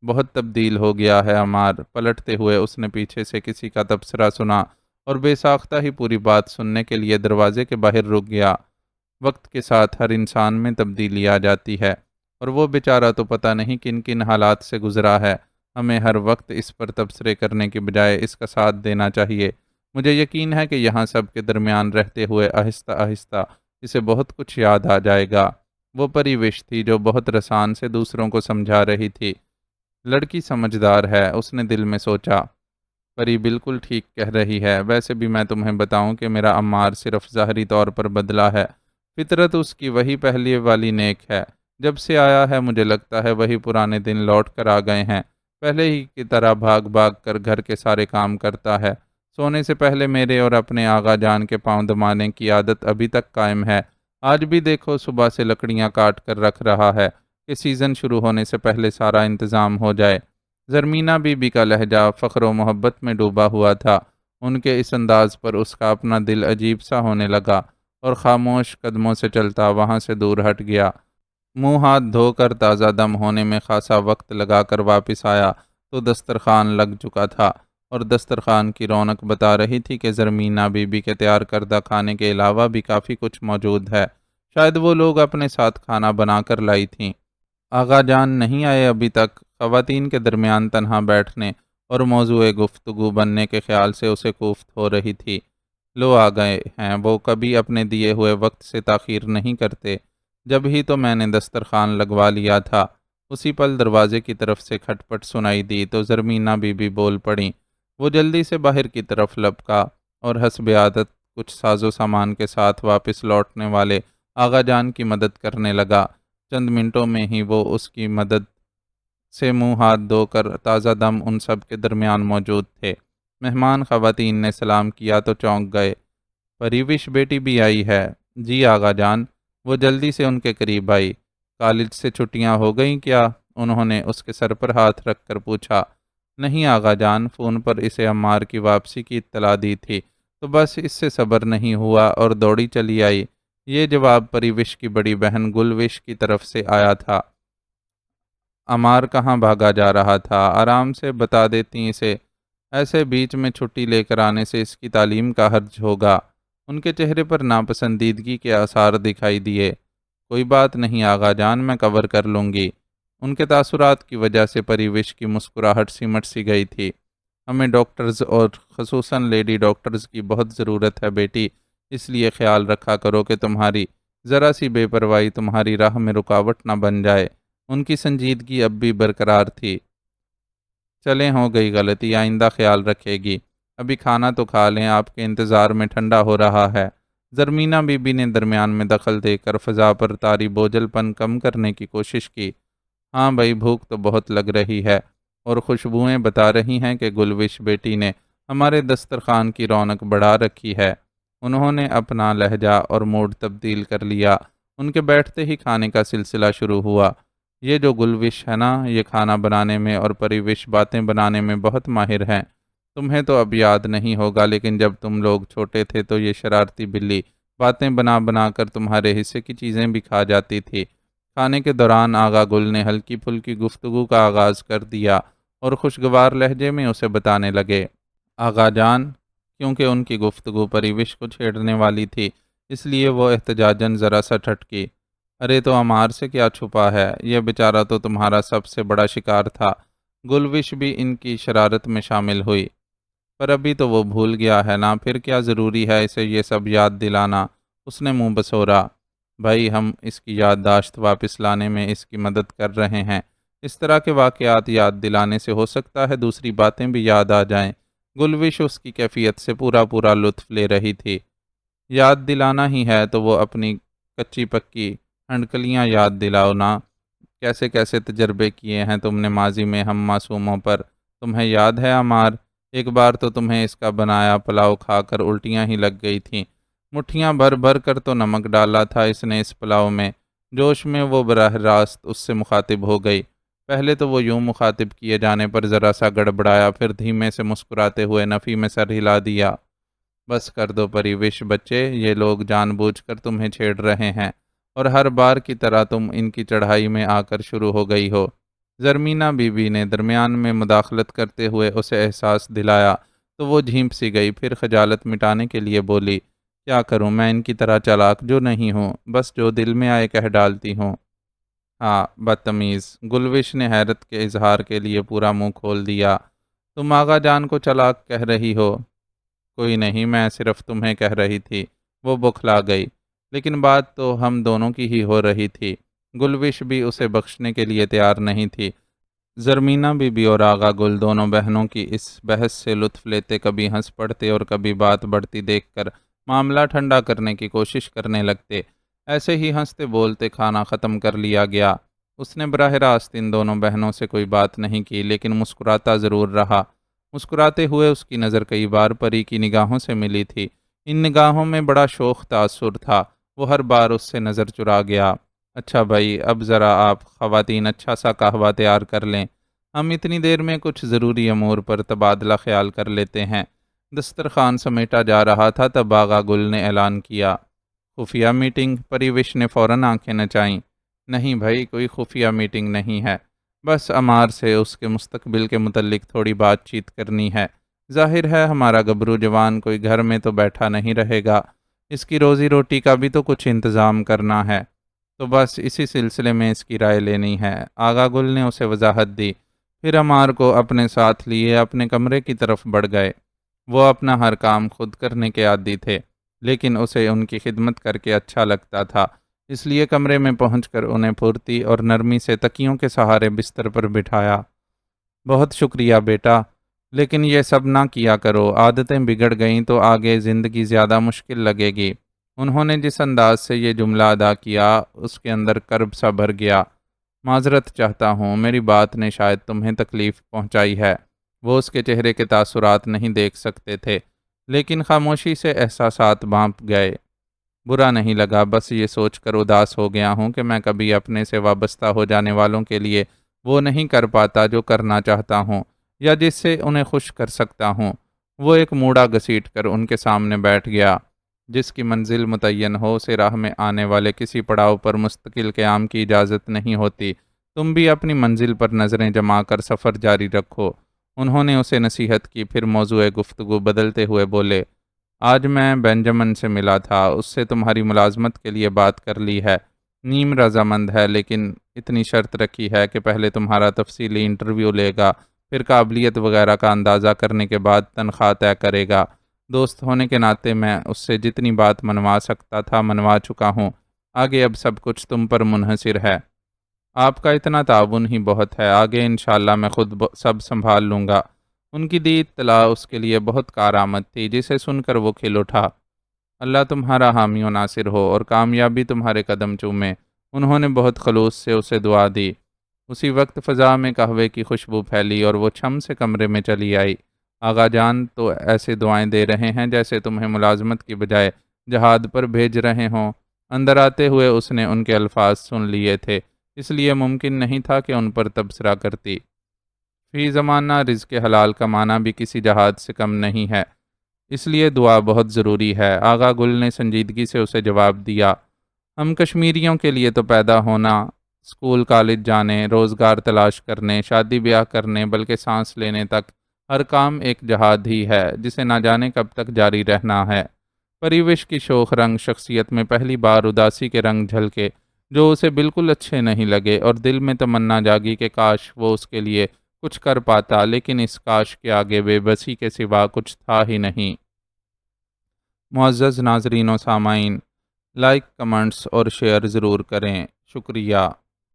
بہت تبدیل ہو گیا ہے عمار۔ پلٹتے ہوئے اس نے پیچھے سے کسی کا تبصرہ سنا اور بے ساختہ ہی پوری بات سننے کے لیے دروازے کے باہر رک گیا۔ وقت کے ساتھ ہر انسان میں تبدیلی آ جاتی ہے، اور وہ بیچارہ تو پتہ نہیں کن کن حالات سے گزرا ہے۔ ہمیں ہر وقت اس پر تبصرے کرنے کے بجائے اس کا ساتھ دینا چاہیے۔ مجھے یقین ہے کہ یہاں سب کے درمیان رہتے ہوئے آہستہ آہستہ اسے بہت کچھ یاد آ جائے گا۔ وہ پری وش تھی جو بہت رسان سے دوسروں کو سمجھا رہی تھی۔ لڑکی سمجھدار ہے، اس نے دل میں سوچا۔ پری بالکل ٹھیک کہہ رہی ہے۔ ویسے بھی میں تمہیں بتاؤں کہ میرا عمار صرف ظاہری طور پر بدلا ہے، فطرت اس کی وہی پہلے والی نیک ہے۔ جب سے آیا ہے مجھے لگتا ہے وہی پرانے دن لوٹ کر آ گئے ہیں۔ پہلے ہی کی طرح بھاگ بھاگ کر گھر کے سارے کام کرتا ہے۔ سونے سے پہلے میرے اور اپنے آغا جان کے پاؤں دبانے کی عادت ابھی تک قائم ہے۔ آج بھی دیکھو صبح سے لکڑیاں کاٹ کر رکھ رہا ہے کہ سیزن شروع ہونے سے پہلے سارا انتظام ہو جائے۔ زرمینہ بی بی کا لہجہ فخر و محبت میں ڈوبا ہوا تھا۔ ان کے اس انداز پر اس کا اپنا دل عجیب سا ہونے لگا اور خاموش قدموں سے چلتا وہاں سے دور ہٹ گیا۔ منہ ہاتھ دھو کر تازہ دم ہونے میں خاصا وقت لگا کر واپس آیا تو دسترخوان لگ چکا تھا، اور دسترخوان کی رونق بتا رہی تھی کہ زرمینہ بی بی کے تیار کردہ کھانے کے علاوہ بھی کافی کچھ موجود ہے۔ شاید وہ لوگ اپنے ساتھ کھانا بنا کر لائی تھیں۔ آغا جان نہیں آئے ابھی تک۔ خواتین کے درمیان تنہا بیٹھنے اور موضوع گفتگو بننے کے خیال سے اسے کوفت ہو رہی تھی۔ لو آ گئے ہیں۔ وہ کبھی اپنے دیے ہوئے وقت سے تاخیر نہیں کرتے۔ جب ہی تو میں نے دسترخوان لگوا لیا تھا۔ اسی پل دروازے کی طرف سے کھٹپٹ سنائی دی تو زرمینہ بی بی بول پڑیں۔ وہ جلدی سے باہر کی طرف لپکا اور حسب عادت کچھ ساز و سامان کے ساتھ واپس لوٹنے والے آغا جان کی مدد کرنے لگا۔ چند منٹوں میں ہی وہ اس کی مدد سے منہ ہاتھ دھو کر تازہ دم ان سب کے درمیان موجود تھے۔ مہمان خواتین نے سلام کیا تو چونک گئے۔ پریوش بیٹی بھی آئی ہے؟ جی آغا جان۔ وہ جلدی سے ان کے قریب آئی۔ کالج سے چھٹیاں ہو گئیں کیا؟ انہوں نے اس کے سر پر ہاتھ رکھ کر پوچھا۔ نہیں آغا جان، فون پر اسے عمار کی واپسی کی اطلاع دی تھی تو بس اس سے صبر نہیں ہوا اور دوڑی چلی آئی۔ یہ جواب پریوش کی بڑی بہن گلوش کی طرف سے آیا تھا۔ عمار کہاں بھاگا جا رہا تھا؟ آرام سے بتا دیتی اسے، ایسے بیچ میں چھٹی لے کر آنے سے اس کی تعلیم کا حرج ہوگا۔ ان کے چہرے پر ناپسندیدگی کے آثار دکھائی دیے۔ کوئی بات نہیں آغا جان، میں کور کر لوں گی۔ ان کے تاثرات کی وجہ سے پریوش کی مسکراہٹ سمٹ سی گئی تھی۔ ہمیں ڈاکٹرز اور خصوصاً لیڈی ڈاکٹرز کی بہت ضرورت ہے بیٹی، اس لیے خیال رکھا کرو کہ تمہاری ذرا سی بے پرواہی تمہاری راہ میں رکاوٹ نہ بن جائے۔ ان کی سنجیدگی اب بھی برقرار تھی۔ چلیں ہو گئی غلطی، آئندہ خیال رکھے گی۔ ابھی کھانا تو کھا لیں، آپ کے انتظار میں ٹھنڈا ہو رہا ہے۔ زرمینہ بی بی نے درمیان میں دخل دے کر فضا پر طاری بوجھل پن کم کرنے کی کوشش کی۔ ہاں بھائی، بھوک تو بہت لگ رہی ہے، اور خوشبوئیں بتا رہی ہیں کہ گلوش بیٹی نے ہمارے دسترخوان کی رونق بڑھا رکھی ہے۔ انہوں نے اپنا لہجہ اور موڈ تبدیل کر لیا۔ ان کے بیٹھتے ہی کھانے کا سلسلہ شروع ہوا۔ یہ جو گلوش ہے نا، یہ کھانا بنانے میں اور پریوش باتیں بنانے میں بہت ماہر ہیں۔ تمہیں تو اب یاد نہیں ہوگا، لیکن جب تم لوگ چھوٹے تھے تو یہ شرارتی بلی باتیں بنا بنا کر تمہارے حصے کی چیزیں بھی کھا جاتی تھی۔ کھانے کے دوران آغا گل نے ہلکی پھلکی گفتگو کا آغاز کر دیا اور خوشگوار لہجے میں اسے بتانے لگے۔ آغا جان، کیونکہ ان کی گفتگو پریوش کو چھیڑنے والی تھی، اس لیے وہ احتجاجاً ذرا سا ٹھٹکی۔ ارے تو عمار سے کیا چھپا ہے؟ یہ بیچارہ تو تمہارا سب سے بڑا شکار تھا۔ گلوش بھی ان کی شرارت میں شامل ہوئی۔ پر ابھی تو وہ بھول گیا ہے نا، پھر کیا ضروری ہے اسے یہ سب یاد دلانا؟ اس نے منہ بسورا۔ بھائی، ہم اس کی یادداشت واپس لانے میں اس کی مدد کر رہے ہیں۔ اس طرح کے واقعات یاد دلانے سے ہو سکتا ہے دوسری باتیں بھی یاد آ جائیں۔ گلوش اس کی کیفیت سے پورا لطف لے رہی تھی۔ یاد دلانا ہی ہے تو وہ اپنی کچی پکی ہنڈکلیاں یاد دلاؤ نا۔ کیسے کیسے تجربے کیے ہیں تم نے ماضی میں ہم معصوموں پر؟ تمہیں یاد ہے عمار، ایک بار تو تمہیں اس کا بنایا پلاؤ کھا کر الٹیاں ہی لگ گئی تھیں۔ مٹھیاں بھر بھر کر تو نمک ڈالا تھا اس نے اس پلاؤ میں۔ جوش میں وہ براہ راست اس سے مخاطب ہو گئی۔ پہلے تو وہ یوں مخاطب کیے جانے پر ذرا سا گڑبڑایا، پھر دھیمے سے مسکراتے ہوئے نفی میں سر ہلا دیا۔ بس کر دو پریوش بچے، یہ لوگ جان بوجھ کر تمہیں چھیڑ رہے ہیں اور ہر بار کی طرح تم ان کی چڑھائی میں آ کر شروع ہو گئی ہو۔ زرمینہ بی بی نے درمیان میں مداخلت کرتے ہوئے اسے احساس دلایا تو وہ جھینپ سی گئی، پھر خجالت مٹانے کے لیے بولی، کیا کروں، میں ان کی طرح چالاک جو نہیں ہوں، بس جو دل میں آئے کہہ ڈالتی ہوں۔ ہاں بدتمیز، گلوش نے حیرت کے اظہار کے لیے پورا منہ کھول دیا، تم آغا جان کو چلاک کہہ رہی ہو؟ کوئی نہیں، میں صرف تمہیں کہہ رہی تھی۔ وہ بوکھلا گئی، لیکن بات تو ہم دونوں کی ہی ہو رہی تھی۔ گلوش بھی اسے بخشنے کے لیے تیار نہیں تھی۔ زرمینہ بی بی اور آغا گل دونوں بہنوں کی اس بحث سے لطف لیتے کبھی ہنس پڑتے اور کبھی بات بڑھتی دیکھ کر معاملہ ٹھنڈا کرنے کی کوشش کرنے لگتے۔ ایسے ہی ہنستے بولتے کھانا ختم کر لیا گیا۔ اس نے براہ راست ان دونوں بہنوں سے کوئی بات نہیں کی، لیکن مسکراتا ضرور رہا۔ مسکراتے ہوئے اس کی نظر کئی بار پری کی نگاہوں سے ملی تھی۔ ان نگاہوں میں بڑا شوخ تاثر تھا، وہ ہر بار اس سے نظر چرا گیا۔ اچھا بھائی، اب ذرا آپ خواتین اچھا سا قہوہ تیار کر لیں، ہم اتنی دیر میں کچھ ضروری امور پر تبادلہ خیال کر لیتے ہیں۔ دسترخوان سمیٹا جا رہا تھا تب آغا گل نے اعلان کیا، خفیہ میٹنگ؟ پریوش نے فوراً آنکھیں نچائیں۔ نہیں بھائی، کوئی خفیہ میٹنگ نہیں ہے، بس امار سے اس کے مستقبل کے متعلق تھوڑی بات چیت کرنی ہے۔ ظاہر ہے ہمارا گبرو جوان کوئی گھر میں تو بیٹھا نہیں رہے گا، اس کی روزی روٹی کا بھی تو کچھ انتظام کرنا ہے، تو بس اسی سلسلے میں اس کی رائے لینی ہے۔ آغا گل نے اسے وضاحت دی، پھر امار کو اپنے ساتھ لیے اپنے کمرے کی طرف بڑھ گئے۔ وہ اپنا ہر کام خود کرنے کے عادی تھے، لیکن اسے ان کی خدمت کر کے اچھا لگتا تھا، اس لیے کمرے میں پہنچ کر انہیں پھرتی اور نرمی سے تکیوں کے سہارے بستر پر بٹھایا۔ بہت شکریہ بیٹا، لیکن یہ سب نہ کیا کرو، عادتیں بگڑ گئیں تو آگے زندگی زیادہ مشکل لگے گی۔ انہوں نے جس انداز سے یہ جملہ ادا کیا اس کے اندر کرب سا بھر گیا۔ معذرت چاہتا ہوں، میری بات نے شاید تمہیں تکلیف پہنچائی ہے۔ وہ اس کے چہرے کے تاثرات نہیں دیکھ سکتے تھے، لیکن خاموشی سے احساسات بانپ گئے۔ برا نہیں لگا، بس یہ سوچ کر اداس ہو گیا ہوں کہ میں کبھی اپنے سے وابستہ ہو جانے والوں کے لیے وہ نہیں کر پاتا جو کرنا چاہتا ہوں یا جس سے انہیں خوش کر سکتا ہوں۔ وہ ایک موڑا گھسیٹ کر ان کے سامنے بیٹھ گیا۔ جس کی منزل متعین ہو اسے راہ میں آنے والے کسی پڑاؤ پر مستقل قیام کی اجازت نہیں ہوتی۔ تم بھی اپنی منزل پر نظریں جما کر سفر جاری رکھو۔ انہوں نے اسے نصیحت کی، پھر موضوع گفتگو بدلتے ہوئے بولے، آج میں بینجامن سے ملا تھا، اس سے تمہاری ملازمت کے لیے بات کر لی ہے۔ نیم رضامند ہے، لیکن اتنی شرط رکھی ہے کہ پہلے تمہارا تفصیلی انٹرویو لے گا، پھر قابلیت وغیرہ کا اندازہ کرنے کے بعد تنخواہ طے کرے گا۔ دوست ہونے کے ناطے میں اس سے جتنی بات منوا سکتا تھا منوا چکا ہوں، آگے اب سب کچھ تم پر منحصر ہے۔ آپ کا اتنا تعاون ہی بہت ہے، آگے انشاءاللہ میں خود سب سنبھال لوں گا۔ ان کی دی اطلاع اس کے لیے بہت کارآمد تھی، جسے سن کر وہ کھل اٹھا۔ اللہ تمہارا حامی و ناصر ہو اور کامیابی تمہارے قدم چومے۔ انہوں نے بہت خلوص سے اسے دعا دی۔ اسی وقت فضا میں قہوے کی خوشبو پھیلی اور وہ چھم سے کمرے میں چلی آئی۔ آغا جان تو ایسے دعائیں دے رہے ہیں جیسے تمہیں ملازمت کی بجائے جہاد پر بھیج رہے ہوں۔ اندر آتے ہوئے اس نے ان کے الفاظ سن لیے تھے، اس لیے ممکن نہیں تھا کہ ان پر تبصرہ کرتی۔ فی زمانہ رزق حلال کمانا بھی کسی جہاد سے کم نہیں ہے، اس لیے دعا بہت ضروری ہے۔ آغا گل نے سنجیدگی سے اسے جواب دیا، ہم کشمیریوں کے لیے تو پیدا ہونا، اسکول کالج جانے، روزگار تلاش کرنے، شادی بیاہ کرنے، بلکہ سانس لینے تک ہر کام ایک جہاد ہی ہے جسے نہ جانے کب تک جاری رہنا ہے۔ پریوش کی شوخ رنگ شخصیت میں پہلی بار اداسی کے رنگ جھلکے جو اسے بالکل اچھے نہیں لگے، اور دل میں تمنا جاگی کہ کاش وہ اس کے لیے کچھ کر پاتا، لیکن اس کاش کے آگے بے بسی کے سوا کچھ تھا ہی نہیں۔ معزز ناظرین و سامعین، لائک، کمنٹس اور شیئر ضرور کریں، شکریہ۔